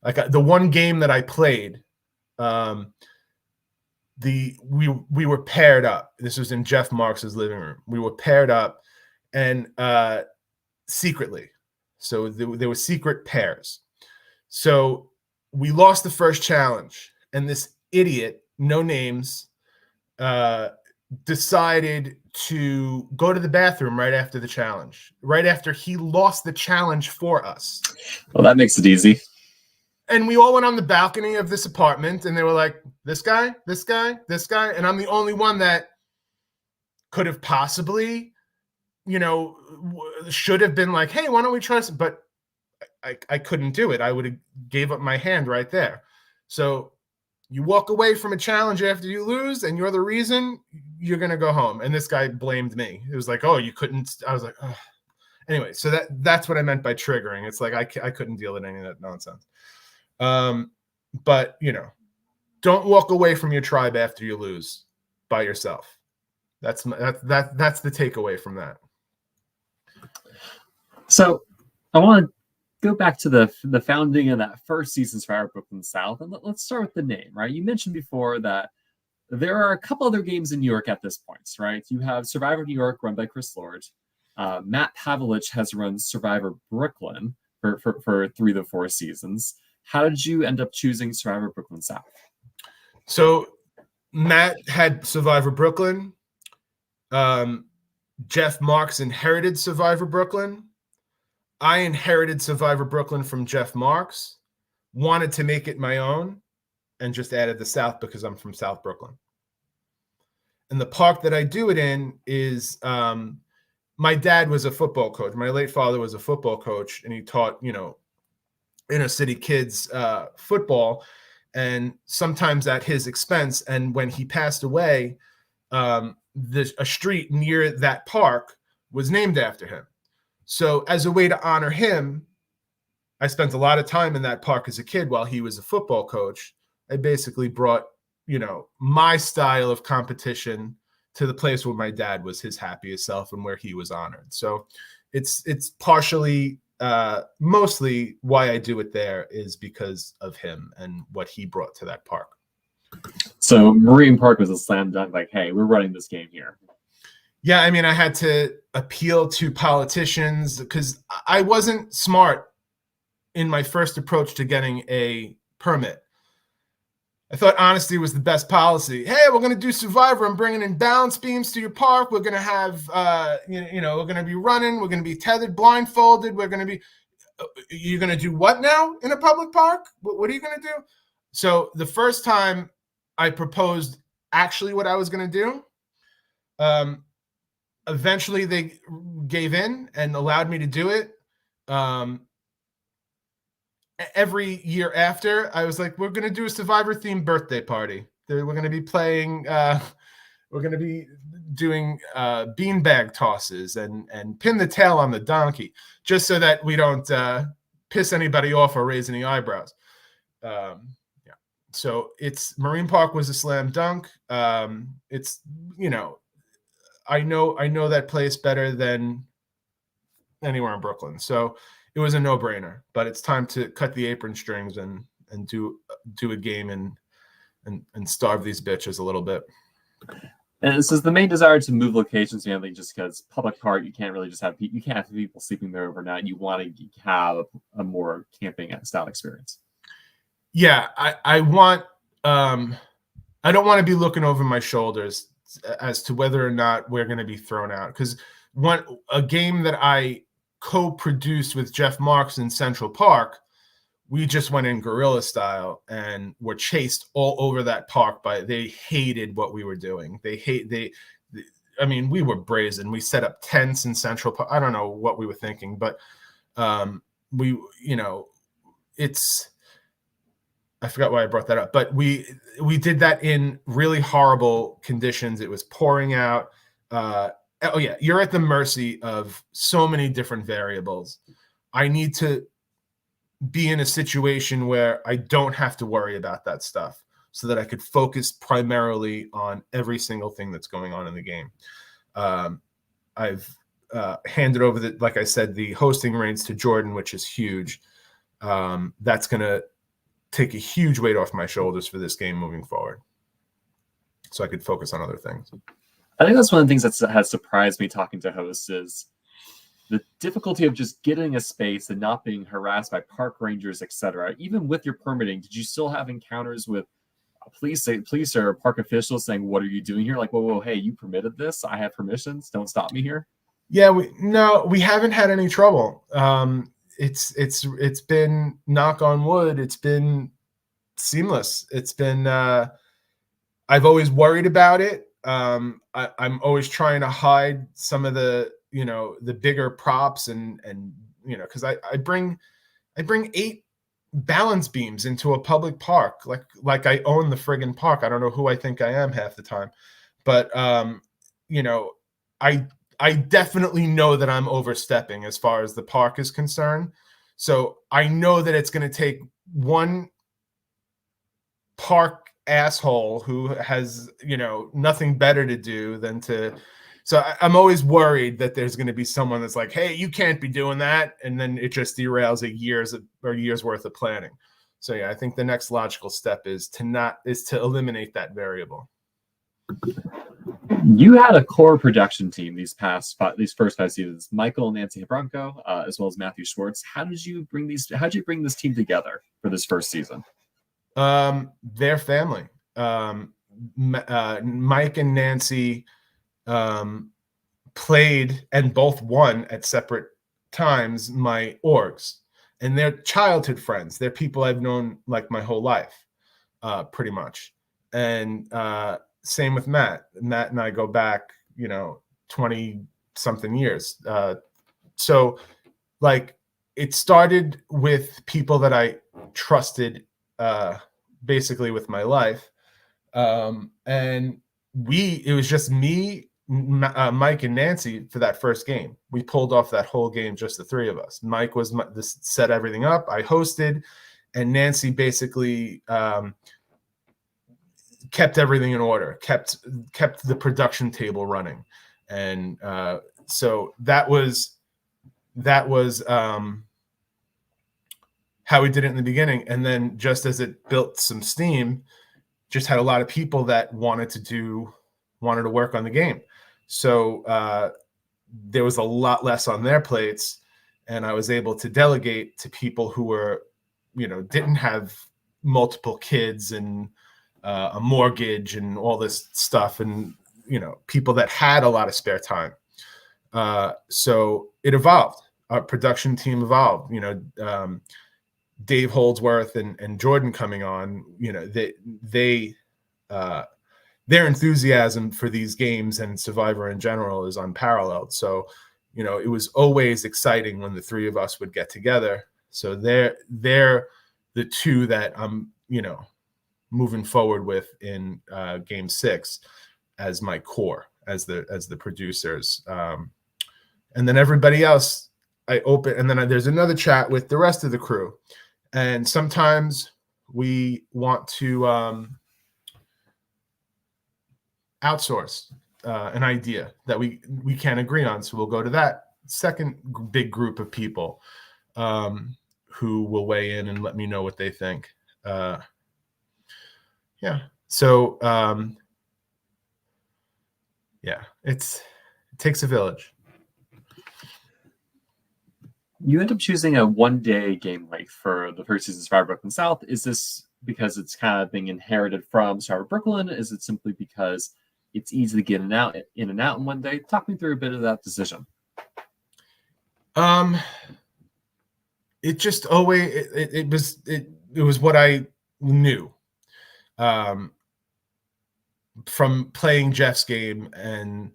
Like the one game that I played, we were paired up. This was in Jeff Marks's living room. We were paired up and secretly. So there were secret pairs. So we lost the first challenge, and this idiot, no names, decided to go to the bathroom right after the challenge, right after he lost the challenge for us. Well, that makes it easy. And we all went on the balcony of this apartment, and they were like, this guy, this guy, this guy. And I'm the only one that could have possibly, should have been like, hey, why don't we try this? But I couldn't do it. I would have gave up my hand right there. So you walk away from a challenge after you lose, and you're the reason, you're going to go home. And this guy blamed me. It was like, oh, you couldn't. I was like, oh. Anyway, so that's what I meant by triggering. It's like I couldn't deal with any of that nonsense. But don't walk away from your tribe after you lose by yourself. That's the takeaway from that. So I want to go back to the founding of that first season Survivor Brooklyn South, and let's start with the name, right? You mentioned before that there are a couple other games in New York at this point, right? You have Survivor New York run by Chris Lord. Matt Pavlich has run Survivor Brooklyn for 3 of the 4 seasons. How did you end up choosing Survivor Brooklyn South? So Matt had Survivor Brooklyn. Jeff Marks inherited Survivor Brooklyn. I inherited Survivor Brooklyn from Jeff Marks, wanted to make it my own, and just added the South because I'm from South Brooklyn. And the park that I do it in is my dad was a football coach. My late father was a football coach, and he taught, inner city kids football, and sometimes at his expense. And when he passed away, a street near that park was named after him. So as a way to honor him, I spent a lot of time in that park as a kid while he was a football coach. I basically brought, my style of competition to the place where my dad was his happiest self and where he was honored. So it's partially, mostly why I do it there is because of him and what he brought to that park. So Marine Park was a slam dunk, like, hey, we're running this game here. Yeah, I mean, I had to appeal to politicians because I wasn't smart in my first approach to getting a permit. I thought honesty was the best policy. Hey, we're going to do Survivor. I'm bringing in balance beams to your park. We're going to have, we're going to be running. We're going to be tethered, blindfolded. We're going to be, you're going to do what now in a public park? What are you going to do? So the first time I proposed actually what I was going to do, eventually they gave in and allowed me to do it. Every year after, I was like, we're going to do a Survivor-themed birthday party. We're going to be playing, we're going to be doing beanbag tosses and pin the tail on the donkey, just so that we don't piss anybody off or raise any eyebrows. Yeah. So Marine Park was a slam dunk. It's, I know that place better than anywhere in Brooklyn. So it was a no-brainer, but it's time to cut the apron strings and do a game and starve these bitches a little bit. And this is the main desire to move locations, mainly just because public park, you can't really just have people sleeping there overnight. You want to have a more camping style experience. Yeah, I want. I don't want to be looking over my shoulders as to whether or not we're going to be thrown out, because a game that I co-produced with Jeff Marks in Central Park, we just went in guerrilla style and were chased all over that park they hated what we were doing. I mean, we were brazen. We set up tents in Central Park. I don't know what we were thinking, but I forgot why I brought that up, but we did that in really horrible conditions. It was pouring out. Oh yeah, you're at the mercy of so many different variables. I need to be in a situation where I don't have to worry about that stuff so that I could focus primarily on every single thing that's going on in the game. I've handed over, like I said, the hosting reins to Jordan, which is huge. That's going to take a huge weight off my shoulders for this game moving forward, so I could focus on other things. I think that's one of the things that has surprised me talking to hosts is the difficulty of just getting a space and not being harassed by park rangers, etc. Even with your permitting, did you still have encounters with police or park officials saying, "What are you doing here?" Like, whoa, hey, you permitted this? I have permissions. Don't stop me here. Yeah, we haven't had any trouble. It's been, knock on wood, it's been seamless. It's been. I've always worried about it. I'm always trying to hide some of the bigger props and because I bring 8 balance beams into a public park like I own the friggin' park. I don't know who I think I am half the time, but I definitely know that I'm overstepping as far as the park is concerned. So I know that it's going to take one park asshole who has nothing better to do than to. So I'm always worried that there's going to be someone that's like, hey, you can't be doing that, and then it just derails a years worth of planning. So yeah, I think the next logical step is to eliminate that variable. You had a core production team these first 5 seasons: Michael and Nancy Hebranco, as well as Matthew Schwartz. How'd you bring this team together for this first season? Their family. Mike and Nancy played and both won at separate times my orgs, and they're childhood friends. They're people I've known like my whole life, pretty much. And same with Matt. Matt and I go back, 20 something years. So like it started with people that I trusted, basically with my life. And it was just me, Mike, and Nancy for that first game. We pulled off that whole game, just the three of us. Mike was set everything up. I hosted, and Nancy basically kept everything in order, kept the production table running, and so that was how we did it in the beginning. And then just as it built some steam, just had a lot of people that wanted to work on the game. So there was a lot less on their plates, and I was able to delegate to people who were, didn't have multiple kids and a mortgage and all this stuff, and people that had a lot of spare time. So it evolved. Our production team evolved. Dave Holdsworth and Jordan coming on. Their enthusiasm for these games and Survivor in general is unparalleled. So, it was always exciting when the three of us would get together. So they're the two that I'm, moving forward with in Game 6 as my core, as the producers. And then everybody else, I open, and then there's another chat with the rest of the crew. And sometimes we want to outsource an idea that we can't agree on. So we'll go to that second big group of people who will weigh in and let me know what they think. So it takes a village. You end up choosing a one-day game length for the first season of Survivor Brooklyn South. Is this because it's kind of being inherited from Survivor Brooklyn? Is it simply because it's easy to get in and out in one day? Talk me through a bit of that decision. It just always it was what I knew from playing Jeff's game and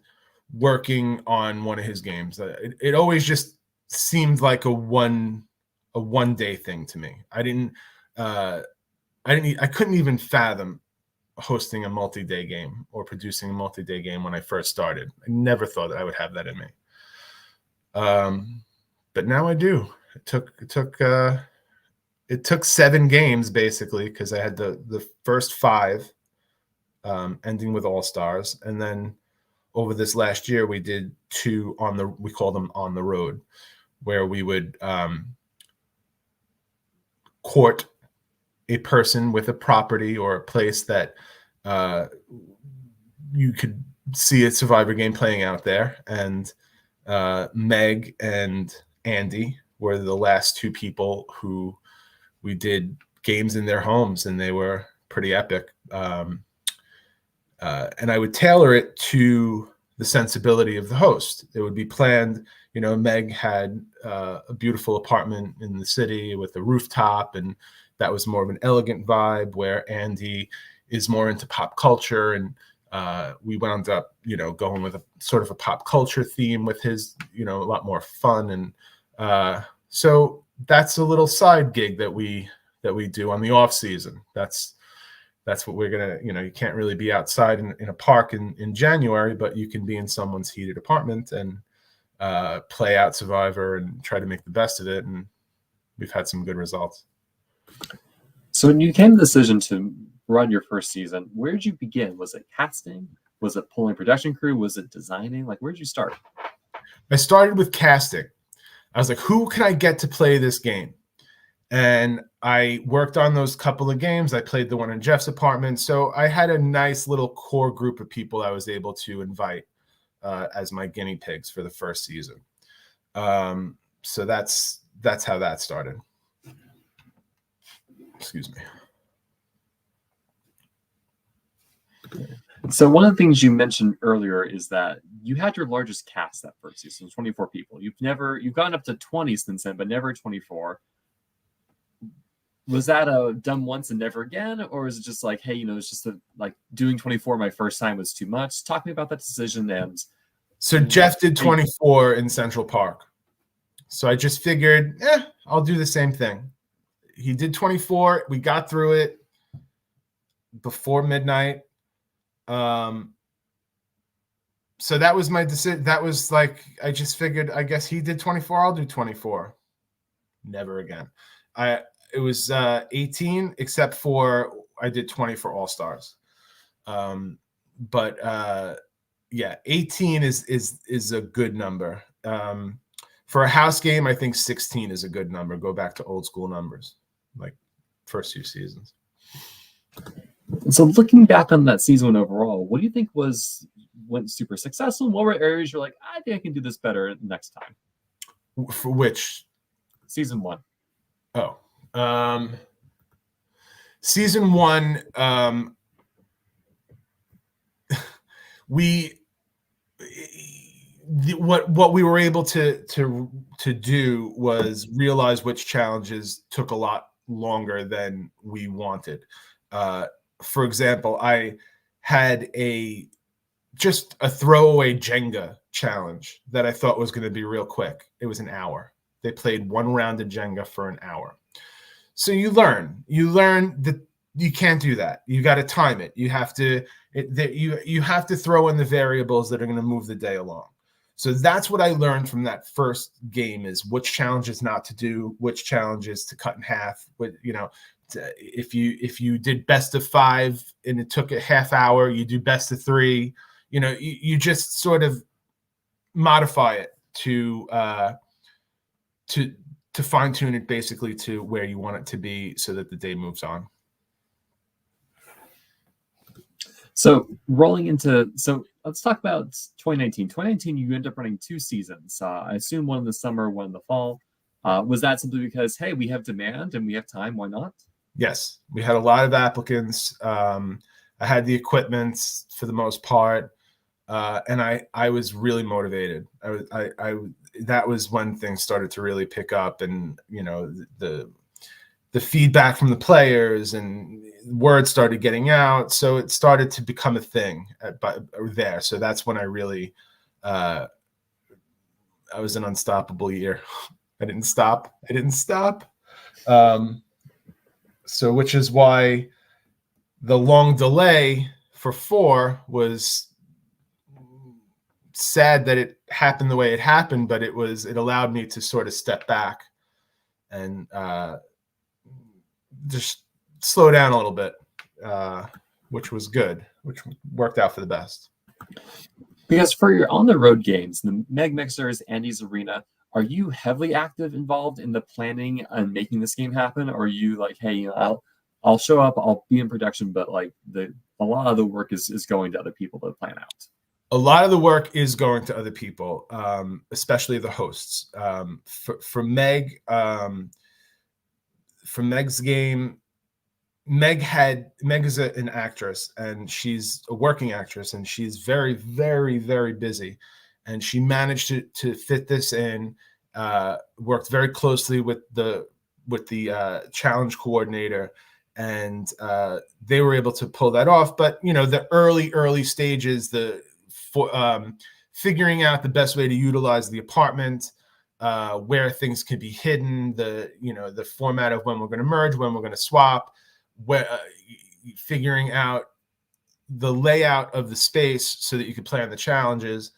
working on one of his games. It always just seemed like a one day thing to me. I couldn't even fathom hosting a multi-day game or producing a multi-day game when I first started. I never thought that I would have that in me. But now I do. It took 7 games basically, because I had the first 5 ending with All Stars, and then over this last year we did 2 we call them on the road, where we would court a person with a property or a place that you could see a Survivor game playing out there. And Meg and Andy were the last 2 people who we did games in their homes, and they were pretty epic. And I would tailor it to the sensibility of the host. It would be planned. Meg had a beautiful apartment in the city with a rooftop, and that was more of an elegant vibe, where Andy is more into pop culture. And we wound up, going with a sort of a pop culture theme with his, a lot more fun. And so that's a little side gig that we do on the off season. That's what we're gonna, you can't really be outside in a park in January, but you can be in someone's heated apartment and play out Survivor and try to make the best of it. And we've had some good results. So when you came to the decision to run your first season, where did you begin? Was it casting? Was it pulling production crew? Was it designing? Where did you start? I started with casting. I was like, who can I get to play this game? And I worked on those couple of games. I played the one in Jeff's apartment. So I had a nice little core group of people I was able to invite as my guinea pigs for the first season. So that's how that started. Excuse me. So one of the things you mentioned earlier is that you had your largest cast that first season, 24 people. You've gone up to 20 since then, but never 24. Was that done once and never again? Or is it just like, hey, it's just doing 24 my first time was too much? Talk to me about that decision. And so Jeff did 24 in Central Park. So I just figured, I'll do the same thing. He did 24. We got through it before midnight. So that was my decision. That was like, I just figured, I guess he did 24. I'll do 24. Never again. It was 18, except for I did 20 for All-Stars. But 18 is a good number. For a house game, I think 16 is a good number. Go back to old school numbers, like first few seasons. So looking back on that season overall, what do you think went super successful? What were areas you're like, I think I can do this better next time? For which? Season 1. Oh. Season 1, what we were able to do was realize which challenges took a lot longer than we wanted. For example, I had just a throwaway Jenga challenge that I thought was going to be real quick. It was an hour. They played one round of Jenga for an hour. So you learn that you can't do that. You got to time it. You have to throw in the variables that are going to move the day along. So that's what I learned from that first game, is which challenges not to do, which challenges to cut in half. If you did best of 5 and it took a half hour, you do best of 3. You just sort of modify it to fine tune it basically to where you want it to be, so that the day moves on. So let's talk about 2019. 2019, you ended up running 2 seasons. I assume one in the summer, one in the fall. Was that simply because, hey, we have demand and we have time, why not? Yes, we had a lot of applicants. I had the equipment for the most part, and I was really motivated. That was when things started to really pick up, and the feedback from the players and word started getting out, so it started to become a thing there. So that's when I really, I was an unstoppable year. I didn't stop. So which is why the long delay for 4 was sad that it happened the way it happened, but it allowed me to sort of step back and just slow down a little bit, which was good, which worked out for the best. Because for your on-the-road games, the Meg Mixers, Andy's Arena, are you heavily involved in the planning and making this game happen? Or are you like, hey, I'll show up, I'll be in production, but like a lot of the work is going to other people to plan out? A lot of the work is going to other people, especially the hosts. For Meg, for Meg's game, Meg is an actress, and she's a working actress, and she's very, very, very busy. And she managed to fit this in, worked very closely with the challenge coordinator, and they were able to pull that off. But the early stages, figuring out the best way to utilize the apartment, where things could be hidden, the format of when we're going to merge, when we're going to swap, figuring out the layout of the space so that you could play on the challenges.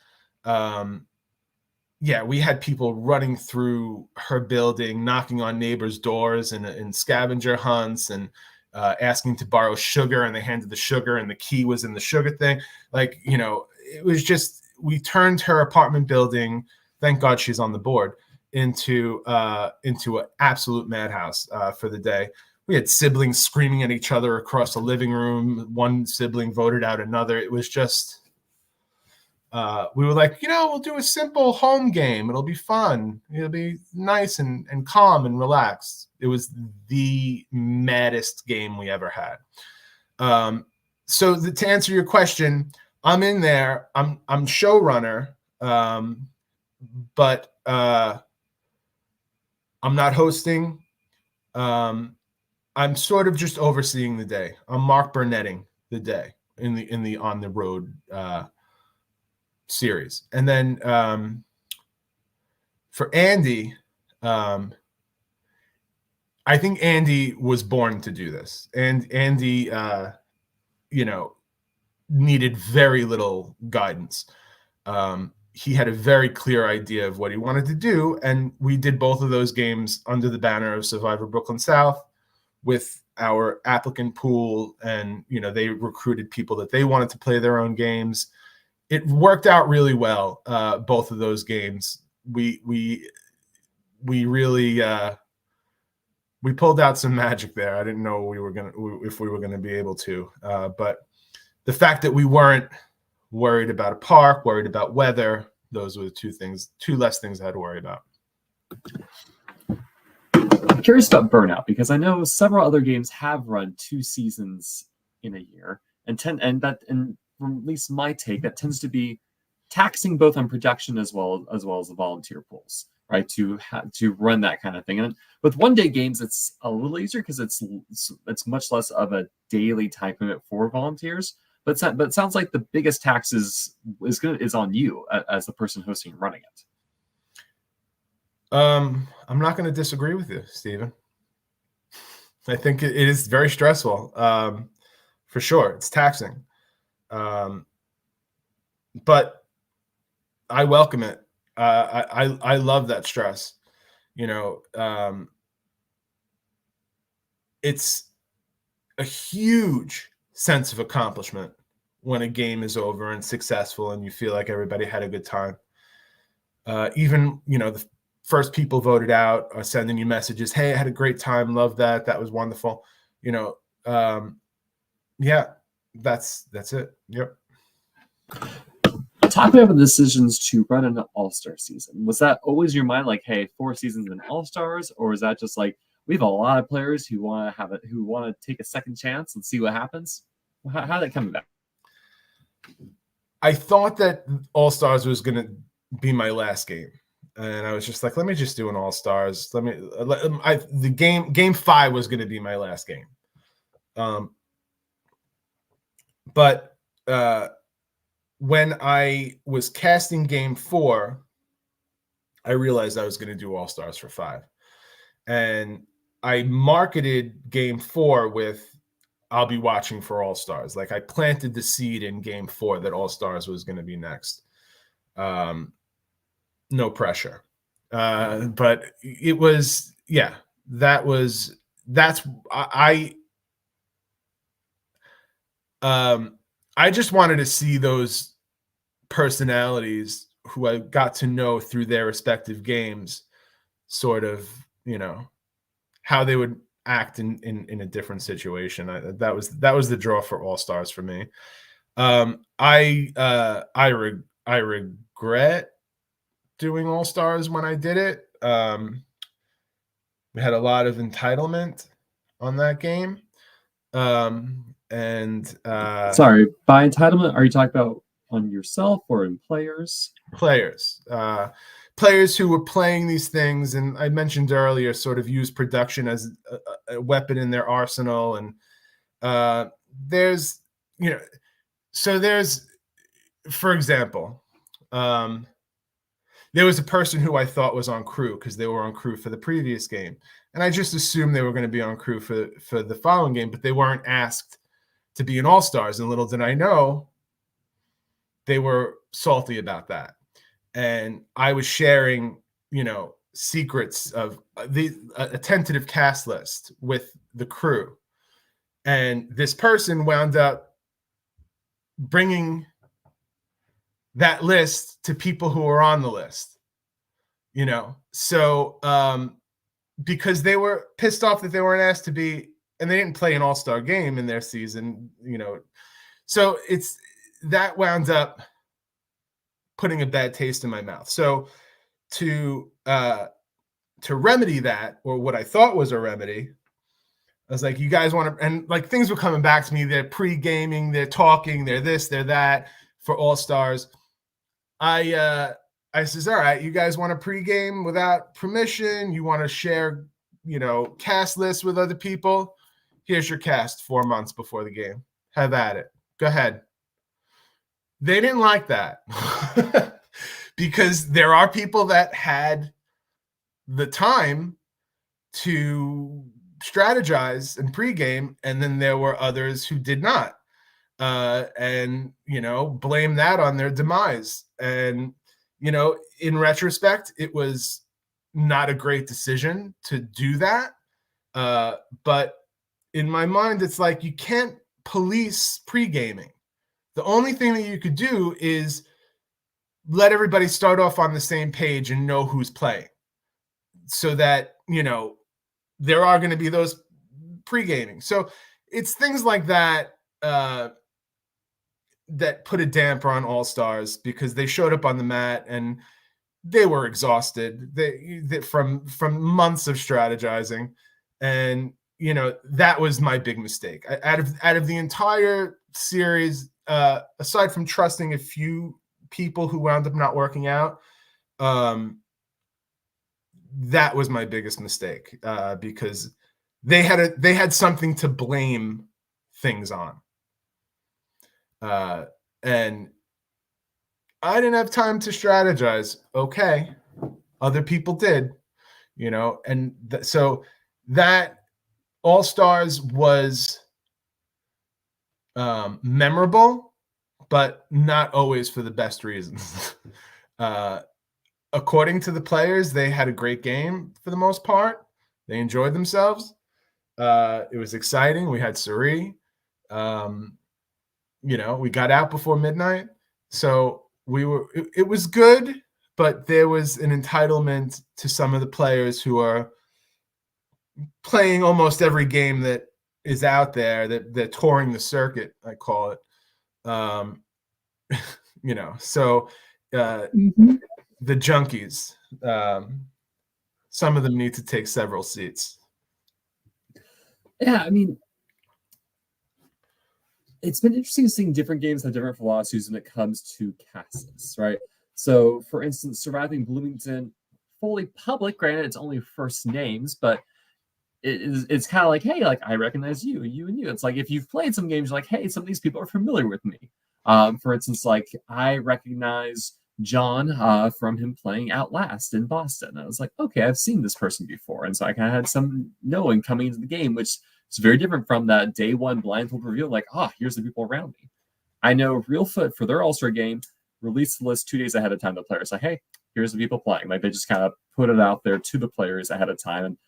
We had people running through her building, knocking on neighbors' doors and scavenger hunts, and asking to borrow sugar, and they handed the sugar, and the key was in the sugar thing. It was just, we turned her apartment building, thank God she's on the board, into an absolute madhouse for the day. We had siblings screaming at each other across the living room. One sibling voted out another. It was just, we were like, we'll do a simple home game. It'll be fun. It'll be nice and calm and relaxed. It was the maddest game we ever had. To answer your question, I'm in there. I'm showrunner, but I'm not hosting. I'm sort of just overseeing the day. I'm Mark Burnetting the day in the on the road series. And then for Andy, I think Andy was born to do this, and Andy, needed very little guidance. He had a very clear idea of what he wanted to do, and we did both of those games under the banner of Survivor Brooklyn South with our applicant pool, and they recruited people that they wanted to play their own games. It worked out really well. Both of those games, we really we pulled out some magic there. I didn't know if we were gonna be able to, but the fact that we weren't worried about a park, worried about weather, those were the two less things I had to worry about. I'm curious about burnout, because I know several other games have run 2 seasons in a year, and from at least my take, that tends to be taxing both on production as well as the volunteer pools, right? To run that kind of thing. And with 1-day games, it's a little easier because it's much less of a daily time commitment for volunteers. But it sounds like the biggest tax is on you as the person hosting and running it. I'm not going to disagree with you, Stephen. I think it is very stressful. For sure, it's taxing. But I welcome it. I love that stress. It's a huge sense of accomplishment when a game is over and successful and you feel like everybody had a good time. Even, the first people voted out are sending you messages. Hey, I had a great time. Love that. That was wonderful. Yeah, that's it. Yep. Talking about the decisions to run an all-star season, was that always your mind, like, hey, 4 seasons in all-stars, or is that just like, we have a lot of players who want to take a second chance and see what happens? How did that come about? I thought that all-stars was going to be my last game, and I was just like, let me just do an all-stars. Game 5 was going to be my last game. But when I was casting game 4, I realized I was going to do all-stars for 5. And I marketed game 4 with, I'll be watching for all-stars. Like, I planted the seed in game 4 that all-stars was going to be next. No pressure. But it was, I just wanted to see those personalities who I got to know through their respective games, sort of, how they would act in a different situation. That was the draw for All Stars for me. I regret doing All Stars when I did it. We had a lot of entitlement on that game. Sorry, by entitlement, are you talking about on yourself or in players? Players who were playing these things, and I mentioned earlier, sort of use production as a weapon in their arsenal. And there's, for example, there was a person who I thought was on crew because they were on crew for the previous game, and I just assumed they were going to be on crew for the following game, but they weren't asked to be an all-stars, and little did I know they were salty about that. And I was sharing, secrets of a tentative cast list with the crew. And this person wound up bringing that list to people who were on the list, So because they were pissed off that they weren't asked to be, and they didn't play an all-star game in their season, So that wound up putting a bad taste in my mouth. So to remedy that, or what I thought was a remedy, I was like, you guys want to, and like things were coming back to me. They're pre-gaming, they're talking, they're this, they're that for All Stars. I says, all right, you guys want to pre-game without permission? You want to share, cast lists with other people? Here's your cast 4 months before the game. Have at it. Go ahead. They didn't like that because there are people that had the time to strategize and pregame, and then there were others who did not, and blame that on their demise. And in retrospect, it was not a great decision to do that, but in my mind, it's like you can't police pre-gaming. The only thing that you could do is let everybody start off on the same page and know who's playing, so that there are going to be those pre-gaming. So it's things like that that put a damper on All Stars, because they showed up on the mat and they were exhausted. They from months of strategizing, and that was my big mistake. Out of the entire series, aside from trusting a few people who wound up not working out, that was my biggest mistake, because they had something to blame things on, and I didn't have time to strategize. Okay, other people did, and so that All Stars was memorable, but not always for the best reasons. According to the players, they had a great game for the most part. They enjoyed themselves. It was exciting. We had Suri. We got out before midnight. So it was good, but there was an entitlement to some of the players who are playing almost every game that is out there, that they're touring the circuit, I call it. So the junkies, some of them need to take several seats. Yeah, I mean, it's been interesting seeing different games have different philosophies when it comes to casts, right? So, for instance, Surviving Bloomington, fully public, granted it's only first names, but it's kind of like, hey, like I recognize you and you. It's like if you've played some games, you're like, hey, some of these people are familiar with me. For instance, like I recognize John from him playing Outlast in Boston. I was like, okay, I've seen this person before. And so I kind of had some knowing coming into the game, which is very different from that day one blindfold reveal, like, here's the people around me. I know Realfoot, for their All-Star game, released the list 2 days ahead of time. The players like, hey, here's the people playing. Like they just kind of put it out there to the players ahead of time.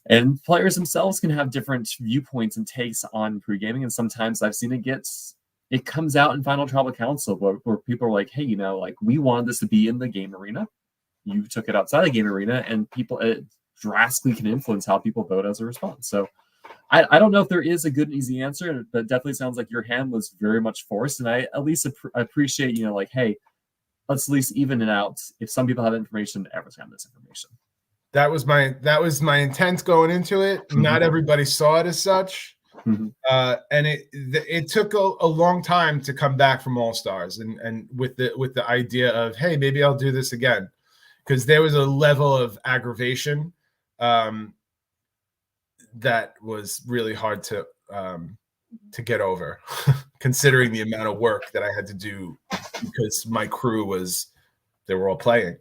And players themselves can have different viewpoints and takes on pre-gaming. And sometimes I've seen it comes out in Final Tribal Council where people are like, hey, like we wanted this to be in the game arena. You took it outside the game arena, and it drastically can influence how people vote as a response. So I don't know if there is a good and easy answer, but it definitely sounds like your hand was very much forced. And I at least appreciate, like, hey, let's at least even it out. If some people have information, everyone's got this information. That was my intent going into it. Mm-hmm. Not everybody saw it as such. Mm-hmm. And it took a long time to come back from All Stars, and with the idea of, hey, maybe I'll do this again, because there was a level of aggravation that was really hard to get over, considering the amount of work that I had to do, because my crew they were all playing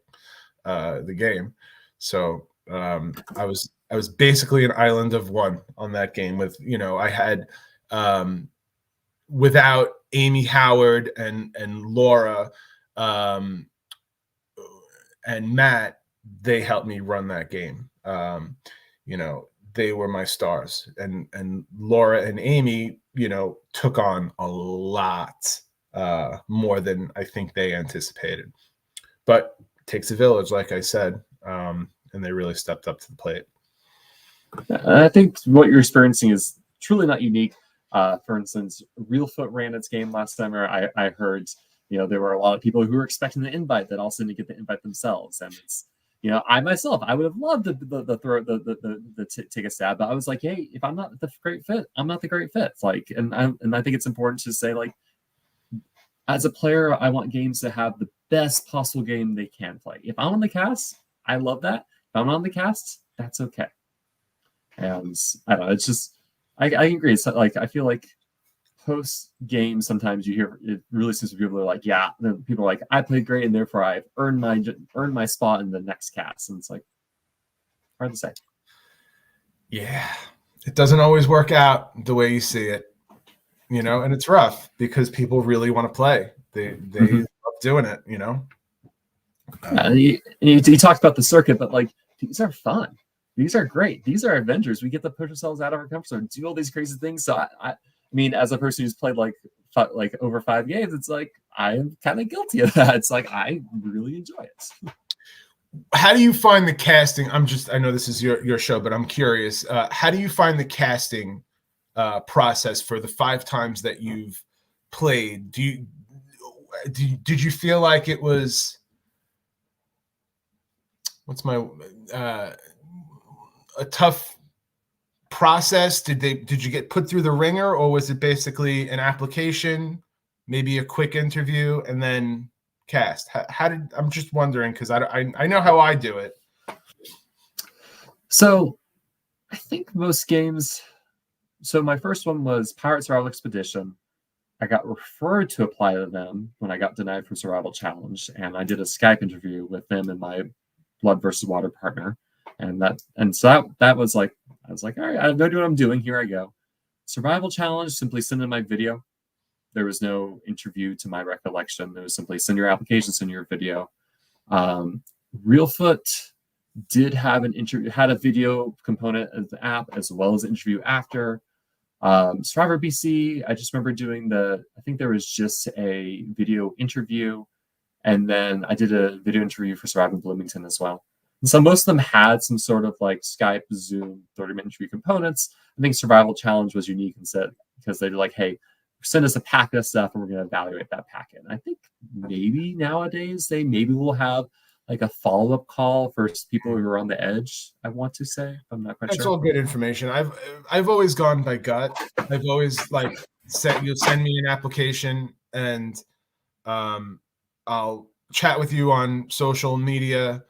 the game. So I was basically an island of one on that game. With I had without Amy Howard and Laura and Matt, they helped me run that game. They were my stars, and Laura and Amy, took on a lot more than I think they anticipated. But it takes a village, like I said. And they really stepped up to the plate. I think what you're experiencing is truly not unique. For instance, Realfoot ran its game last summer. I heard, there were a lot of people who were expecting the invite that also didn't get the invite themselves. And it's, I myself, I would have loved to take a stab, but I was like, hey, if I'm not the great fit, I'm not the great fit. It's like, and I think it's important to say, like, as a player, I want games to have the best possible game they can play. If I'm on the cast, I love that. If I'm on the cast, that's okay. And I don't know, it's just, I agree. It's like, I feel like post game, sometimes you hear, it really seems to people are like, yeah, people are like, I played great and therefore I've earned my spot in the next cast. And it's like, Hard to say. Yeah, it doesn't always work out the way you see it, and it's rough because people really want to play. They love doing it, You talked about the circuit, but like these are fun. These are great. These are adventures. We get to push ourselves out of our comfort zone, do all these crazy things. So I mean, as a person who's played like over 5 games, it's like I am kind of guilty of that. It's like I really enjoy it. How do you find the casting? I know this is your show, but I'm curious. How do you find the casting process for the 5 times that you've played? Did you feel like it was a tough process? Did you get put through the ringer, or was it basically an application, maybe a quick interview, and then cast? I'm just wondering, because I know how I do it. So I think most games. So my first one was Pirate Survival Expedition. I got referred to apply to them when I got denied from Survival Challenge, and I did a Skype interview with them and my Blood versus Water partner, so that was like, I was like, all right, I have no idea what I'm doing. Here I go. Survival Challenge, simply send in my video. There was no interview to my recollection. It was simply send your application, send your video. Realfoot did have had a video component of the app as well as an interview after. Survivor BC, I just remember doing I think there was just a video interview, and then I did a video interview for Survivor Bloomington as well. And so most of them had some sort of like Skype, Zoom, 30-minute interview components. I think Survival Challenge was unique and said, because they're like, hey, send us a packet of stuff and we're going to evaluate that packet. And I think maybe nowadays they maybe will have like a follow-up call for people who are on the edge, I want to say. I'm not quite sure. That's all good information. I've always gone by gut. I've always you'll send me an application and I'll chat with you on social media.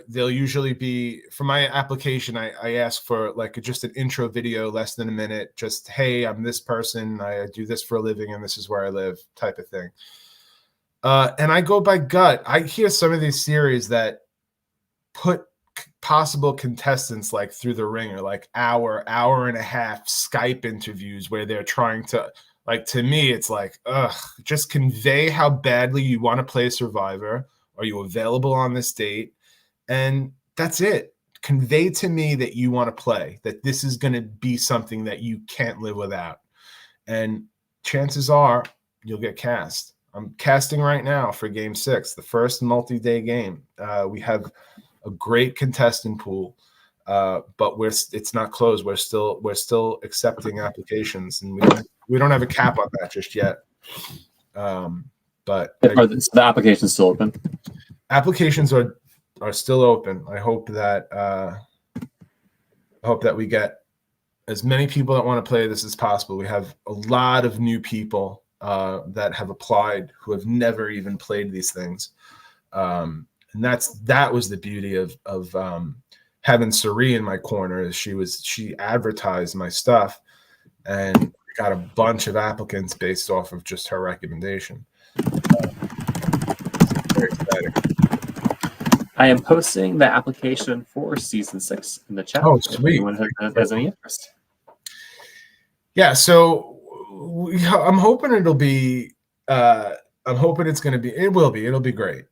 They'll usually be, for my application, I ask for just an intro video, less than a minute. Just, hey, I'm this person. I do this for a living and this is where I live, type of thing. And I go by gut. I hear some of these series that put possible contestants through the ringer, hour and a half Skype interviews where they're trying to, to me, it's just convey how badly you want to play Survivor. Are you available on this date? And that's it. Convey to me that you want to play, that this is going to be something that you can't live without. And chances are you'll get cast. I'm casting right now for Game 6, the first multi-day game. We have a great contestant pool, but it's not closed. We're still accepting applications, and we don't have a cap on that just yet. But the application's still open. Applications are still open. I hope that we get as many people that want to play this as possible. We have a lot of new people that have applied who have never even played these things. And that was the beauty of having Sari in my corner. Is she advertised my stuff and got a bunch of applicants based off of just her recommendation. Very exciting. I am posting the application for season 6 in the chat. Oh, sweet. If anyone has any interest. Yeah, so I'm hoping it'll be. I'm hoping it's going to be. It'll be great.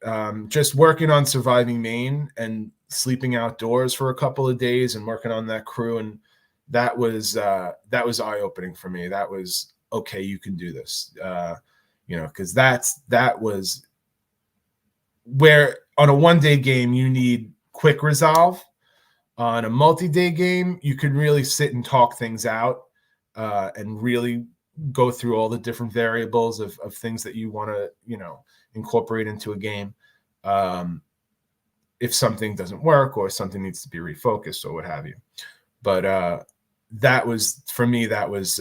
Just working on surviving Maine and sleeping outdoors for a couple of days and working on that crew, and that was eye-opening for me. That was okay. You can do this, because that was where on a one-day game you need quick resolve. On a multi-day game, you can really sit and talk things out and really go through all the different variables of things that you want to, incorporate into a game. If something doesn't work or something needs to be refocused or what have you. But that was, for me, that was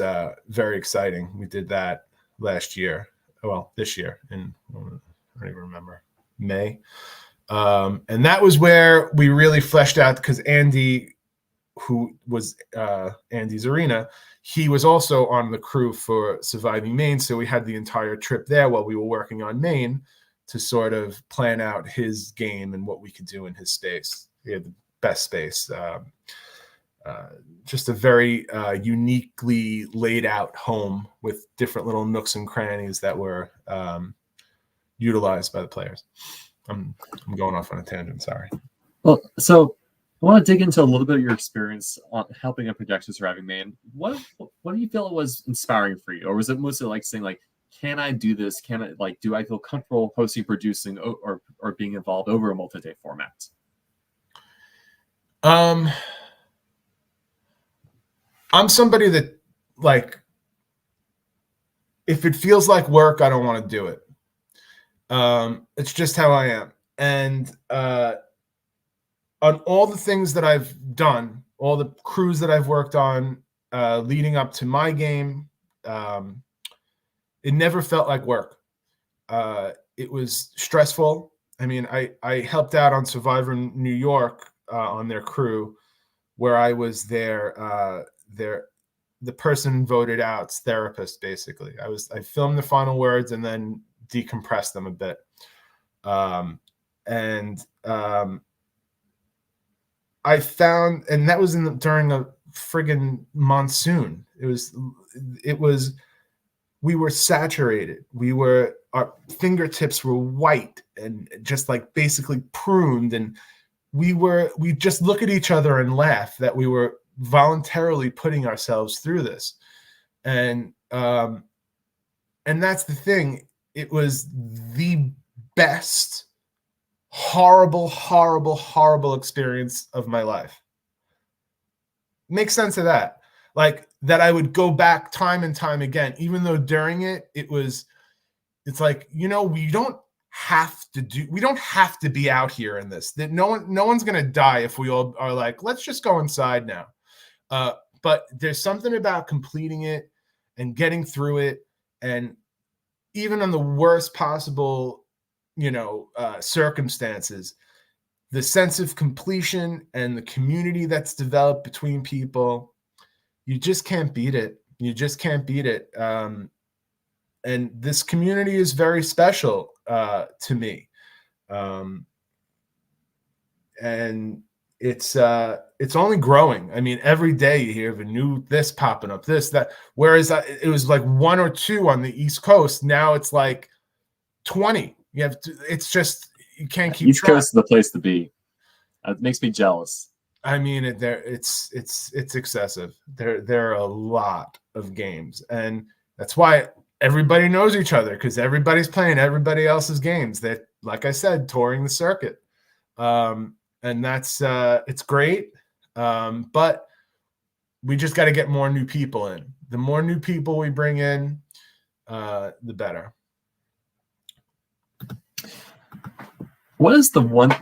very exciting. We did that last year. Well, this year in, I don't even remember, May. And that was where we really fleshed out, because Andy, who was Andy's Arena, he was also on the crew for Surviving Maine. So we had the entire trip there while we were working on Maine to sort of plan out his game and what we could do in his space. We had the best space. Just a very uniquely laid out home with different little nooks and crannies that were utilized by the players. I'm going off on a tangent. Sorry. Well, so I want to dig into a little bit of your experience on helping a projection surviving man. What do you feel it was inspiring for you, or was it mostly like saying like, can I do this? Can I do I feel comfortable hosting, producing, or being involved over a multi-day format? I'm somebody that if it feels like work, I don't want to do it. It's just how I am. And on all the things that I've done, all the crews that I've worked on leading up to my game, it never felt like work. It was stressful. I mean, I helped out on Survivor New York on their crew, where I was the person voted out's therapist, basically. I filmed the final words and then decompressed them a bit. I found, and that was during a friggin' monsoon. It was, we were saturated. Our fingertips were white and just basically pruned. And we just look at each other and laugh that we were voluntarily putting ourselves through this. And that's the thing. It was the best horrible experience of my life. Make sense of that. That I would go back time and time again, even though during it's like, we don't have to be out here in this. That no one's gonna die if we all are like, let's just go inside now. But there's something about completing it and getting through it, and even on the worst possible circumstances, the sense of completion and the community that's developed between people, you just can't beat it. And this community is very special to me. And it's only growing. I mean, every day you hear of a new this popping up, this, that. Whereas it was like 1 or 2 on the East Coast. Now it's like 20. It's just, you can't keep East track. Coast is the place to be. It makes me jealous. I mean, it's excessive. There are a lot of games, and that's why everybody knows each other, because everybody's playing everybody else's games. That, like I said, touring the circuit, and that's it's great. But we just got to get more new people in. The more new people we bring in, the better. What is the one?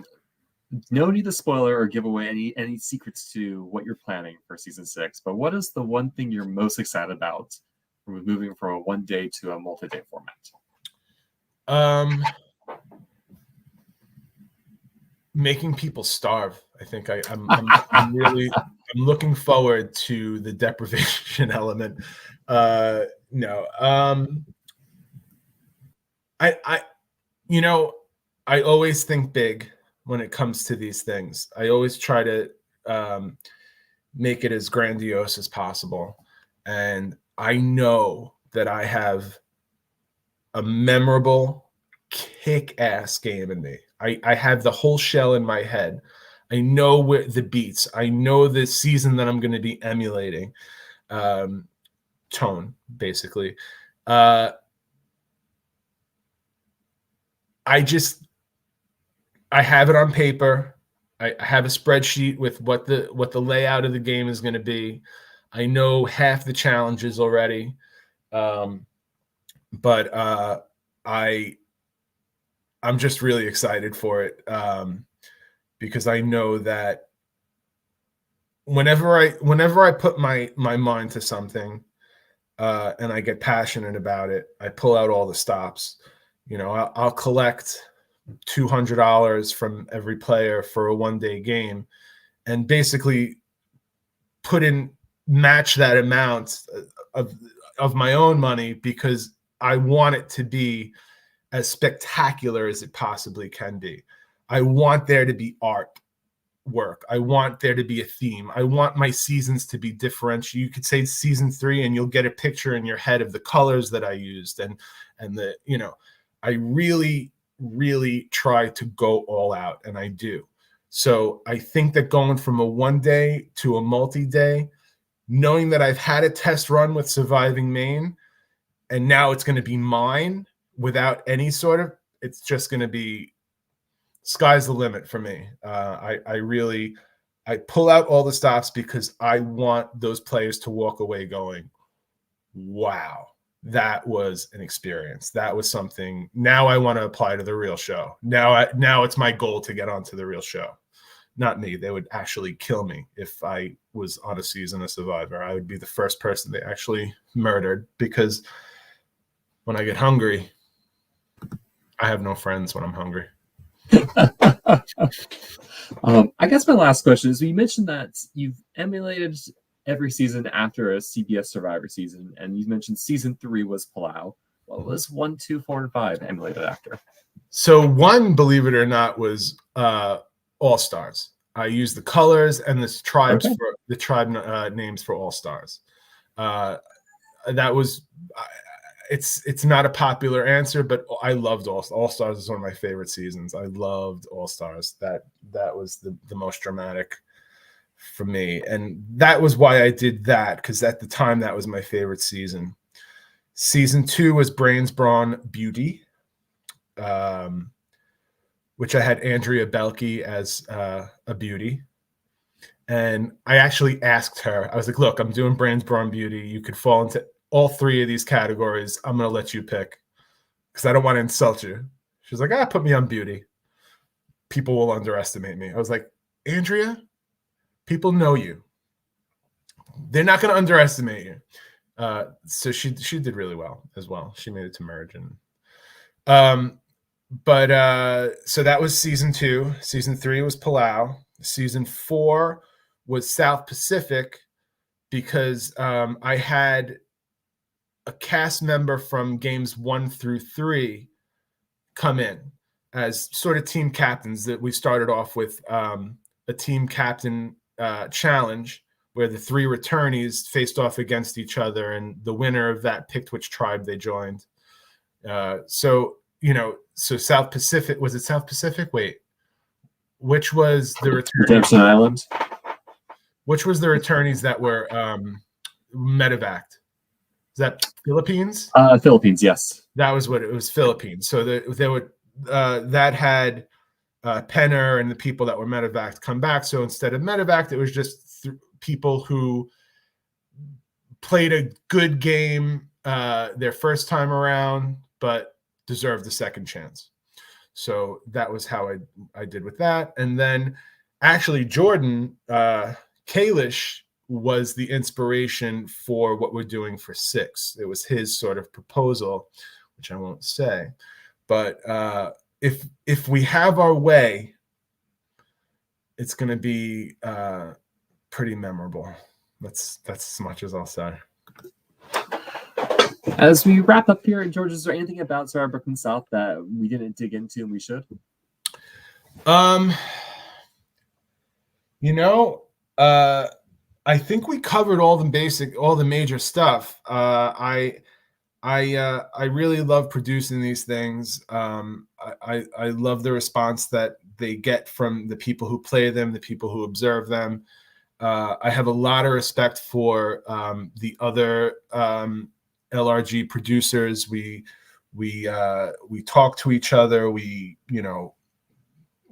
No need to spoiler or give away any secrets to what you're planning for season 6. But what is the one thing you're most excited about from moving from a 1-day to a multi-day format? Making people starve. I think I'm looking forward to the deprivation element. I always think big when it comes to these things. I always try to make it as grandiose as possible. And I know that I have a memorable, kick-ass game in me. I have the whole shell in my head. I know where the beats. I know the season that I'm going to be emulating. Tone, basically. I have it on paper. I have a spreadsheet with what the layout of the game is going to be. I know half the challenges already, but I'm just really excited for it, because I know that whenever I put my mind to something, and I get passionate about it, I pull out all the stops. I'll collect $200 from every player for a 1-day game, and basically match that amount of my own money, because I want it to be as spectacular as it possibly can be. I want there to be art. work. I want there to be a theme. I want my seasons to be differentiated. You could say season 3 and you'll get a picture in your head of the colors that I used and the, I really, really try to go all out, and I do. So I think that going from a 1-day to a multi-day, knowing that I've had a test run with Surviving Maine, and now it's going to be mine without any sort of, it's just going to be sky's the limit for me. I pull out all the stops because I want those players to walk away going, wow, that was an experience. That was something. Now I want to apply to the real show. Now it's my goal to get onto the real show. Not me. They would actually kill me if I was on a season of Survivor. I would be the first person they actually murdered, because when I get hungry, I have no friends when I'm hungry. I guess my last question is, you mentioned that you've emulated every season after a CBS Survivor season, and you mentioned season 3 was Palau. What was 1, 2, 4, and 5 emulated after? So 1, believe it or not, was All Stars. I used the colors and the tribes for the tribe names for All Stars. That was it's not a popular answer, but I loved All Stars. Is one of my favorite seasons. I loved All Stars. That was the most dramatic for me, and that was why I did that, because at the time that was my favorite season. Season 2 was Brains, Brawn, Beauty, which I had Andrea Belke as a beauty. And I actually asked her, I was like, look, I'm doing Brains, Brawn, Beauty. You could fall into all 3 of these categories. I'm going to let you pick because I don't want to insult you. She was like, put me on Beauty. People will underestimate me. I was like, Andrea, people know you. They're not going to underestimate you. So she did really well as well. She made it to merge. And so that was season 2. Season 3 was Palau. Season 4 was South Pacific, because I had a cast member from games 1 through 3 come in as sort of team captains. That we started off with a team captain challenge where the 3 returnees faced off against each other, and the winner of that picked which tribe they joined. So South Pacific, was it South Pacific? Wait, which was the Redemption Island? Which was the returnees that were medevaced? Is that Philippines? Philippines, yes. That was what it was, Philippines. So there would that had Penner and the people that were medevaced come back. So instead of medevaced, it was just people who played a good game their first time around, but deserved a second chance. So that was how I did with that. And then actually Jordan Kalish was the inspiration for what we're doing for 6. It was his sort of proposal, which I won't say. But if we have our way, it's going to be pretty memorable. That's as much as I'll say. As we wrap up here, George, is there anything about Survivor Brooklyn South that we didn't dig into and we should? I think we covered all the major stuff. I really love producing these things. I love the response that they get from the people who play them, the people who observe them. I have a lot of respect for the other LRG producers. We talk to each other. We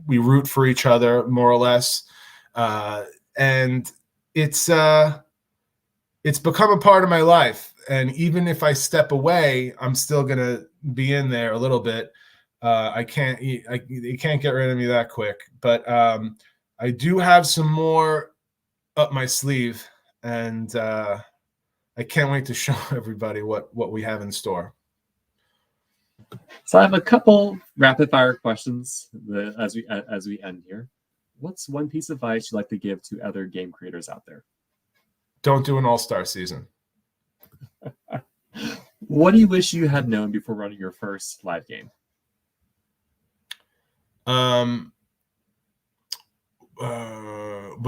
root for each other, more or less, and it's become a part of my life. And even if I step away, I'm still gonna be in there a little bit. You can't get rid of me that quick. But I do have some more up my sleeve, and I can't wait to show everybody what we have in store. So I have a couple rapid fire questions as we end here. What's one piece of advice you'd like to give to other game creators out there? Don't do an all-star season. What do you wish you had known before running your first live game?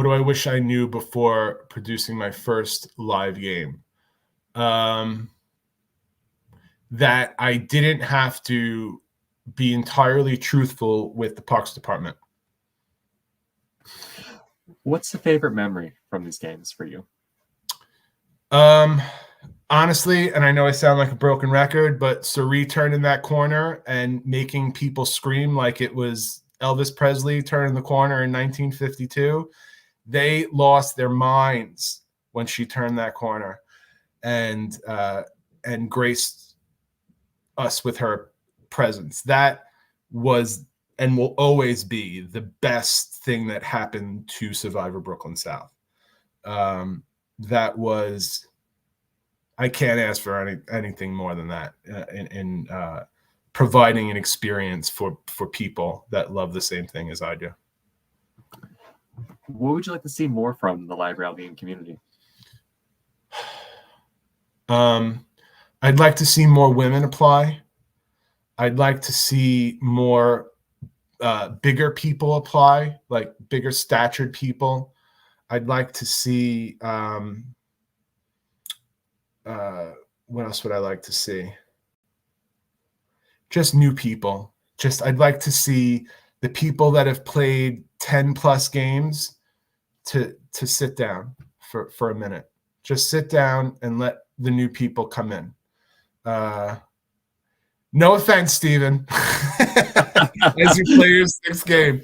what do I wish I knew before producing my first live game? That I didn't have to be entirely truthful with the parks department. What's the favorite memory from these games for you? Honestly, and I know I sound like a broken record, but Suri turning that corner and making people scream like it was Elvis Presley turning the corner in 1952. They lost their minds when she turned that corner and graced us with her presence. That was and will always be the best thing that happened to Survivor Brooklyn South. That was, I can't ask for anything more than that in providing an experience for people that love the same thing as I do. What would you like to see more from the live rally game community? I'd like to see more women apply. I'd like to see more bigger people apply, like bigger statured people. I'd like to see what else would I like to see? Just new people. I'd like to see the people that have played 10 plus games to sit down for a minute. Just sit down and let the new people come in. No offense, Steven. As you play your sixth game.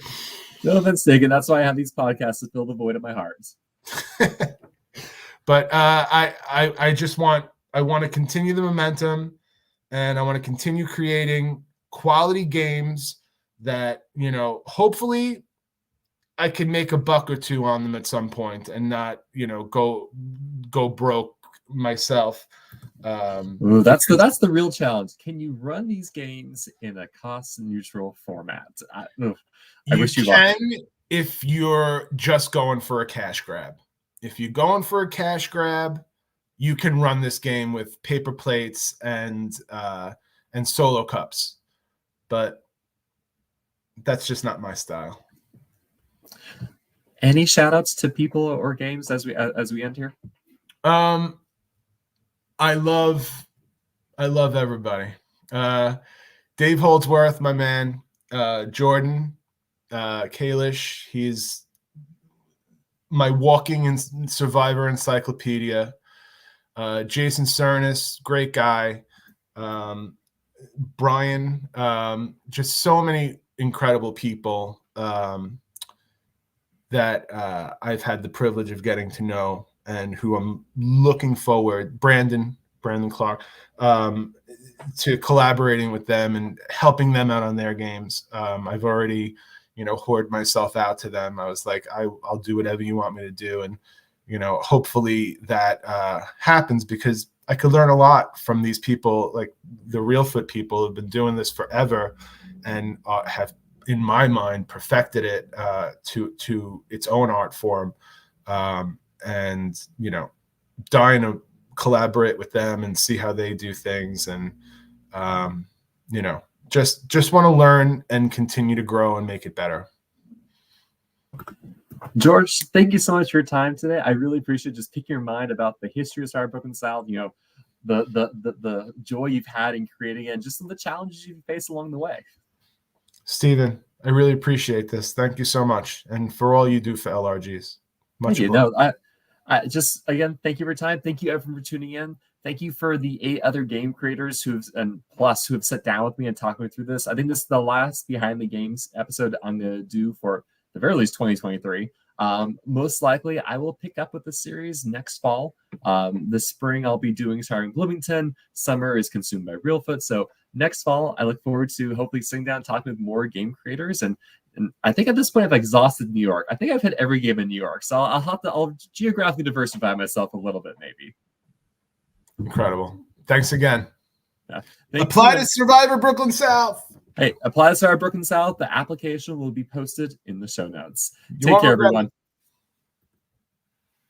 No offense taken. That's why I have these podcasts to fill the void in my heart. But I want to continue the momentum, and I want to continue creating quality games that, hopefully I can make a buck or two on them at some point and not, go broke myself. Ooh, that's the real challenge. Can you run these games in a cost neutral format? I wish you can luck. If you're just going for a cash grab. If you're going for a cash grab, you can run this game with paper plates and solo cups, but that's just not my style. Any shout outs to people or games as we end here? I love everybody. Dave Holdsworth, my man. Jordan, Kalish, he's my walking Survivor encyclopedia. Jason Cernis, great guy. Brian, just so many incredible people that I've had the privilege of getting to know and who I'm looking forward, Brandon Clark, to collaborating with them and helping them out on their games. I've already, hoard myself out to them. I was like, I'll do whatever you want me to do. And, hopefully that happens because I could learn a lot from these people. Like the Real Foot people have been doing this forever and have, in my mind, perfected it to its own art form. And, dying to collaborate with them and see how they do things. And, just want to learn and continue to grow and make it better. George, thank you so much for your time today. I really appreciate just picking your mind about the history of Survivor Brooklyn South, the joy you've had in creating it and just some of the challenges you've faced along the way. Steven, I really appreciate this. Thank you so much. And for all you do for LRGs. Thank you. No, I just, again, thank you for your time. Thank you everyone for tuning in. Thank you for the 8 other game creators who have sat down with me and talked me through this. I think this is the last Behind the Games episode I'm going to do for the very least 2023. Most likely I will pick up with the series next fall. This spring I'll be doing starting Bloomington. Summer is consumed by Reelfoot. So next fall I look forward to hopefully sitting down and talking with more game creators. And I think at this point I've exhausted New York. I think I've hit every game in New York. So I'll geographically diversify myself a little bit maybe. Incredible. Thanks again. Yeah. Apply to Survivor Brooklyn South. Hey, apply to Survivor Brooklyn South. The application will be posted in the show notes. Take care, everyone.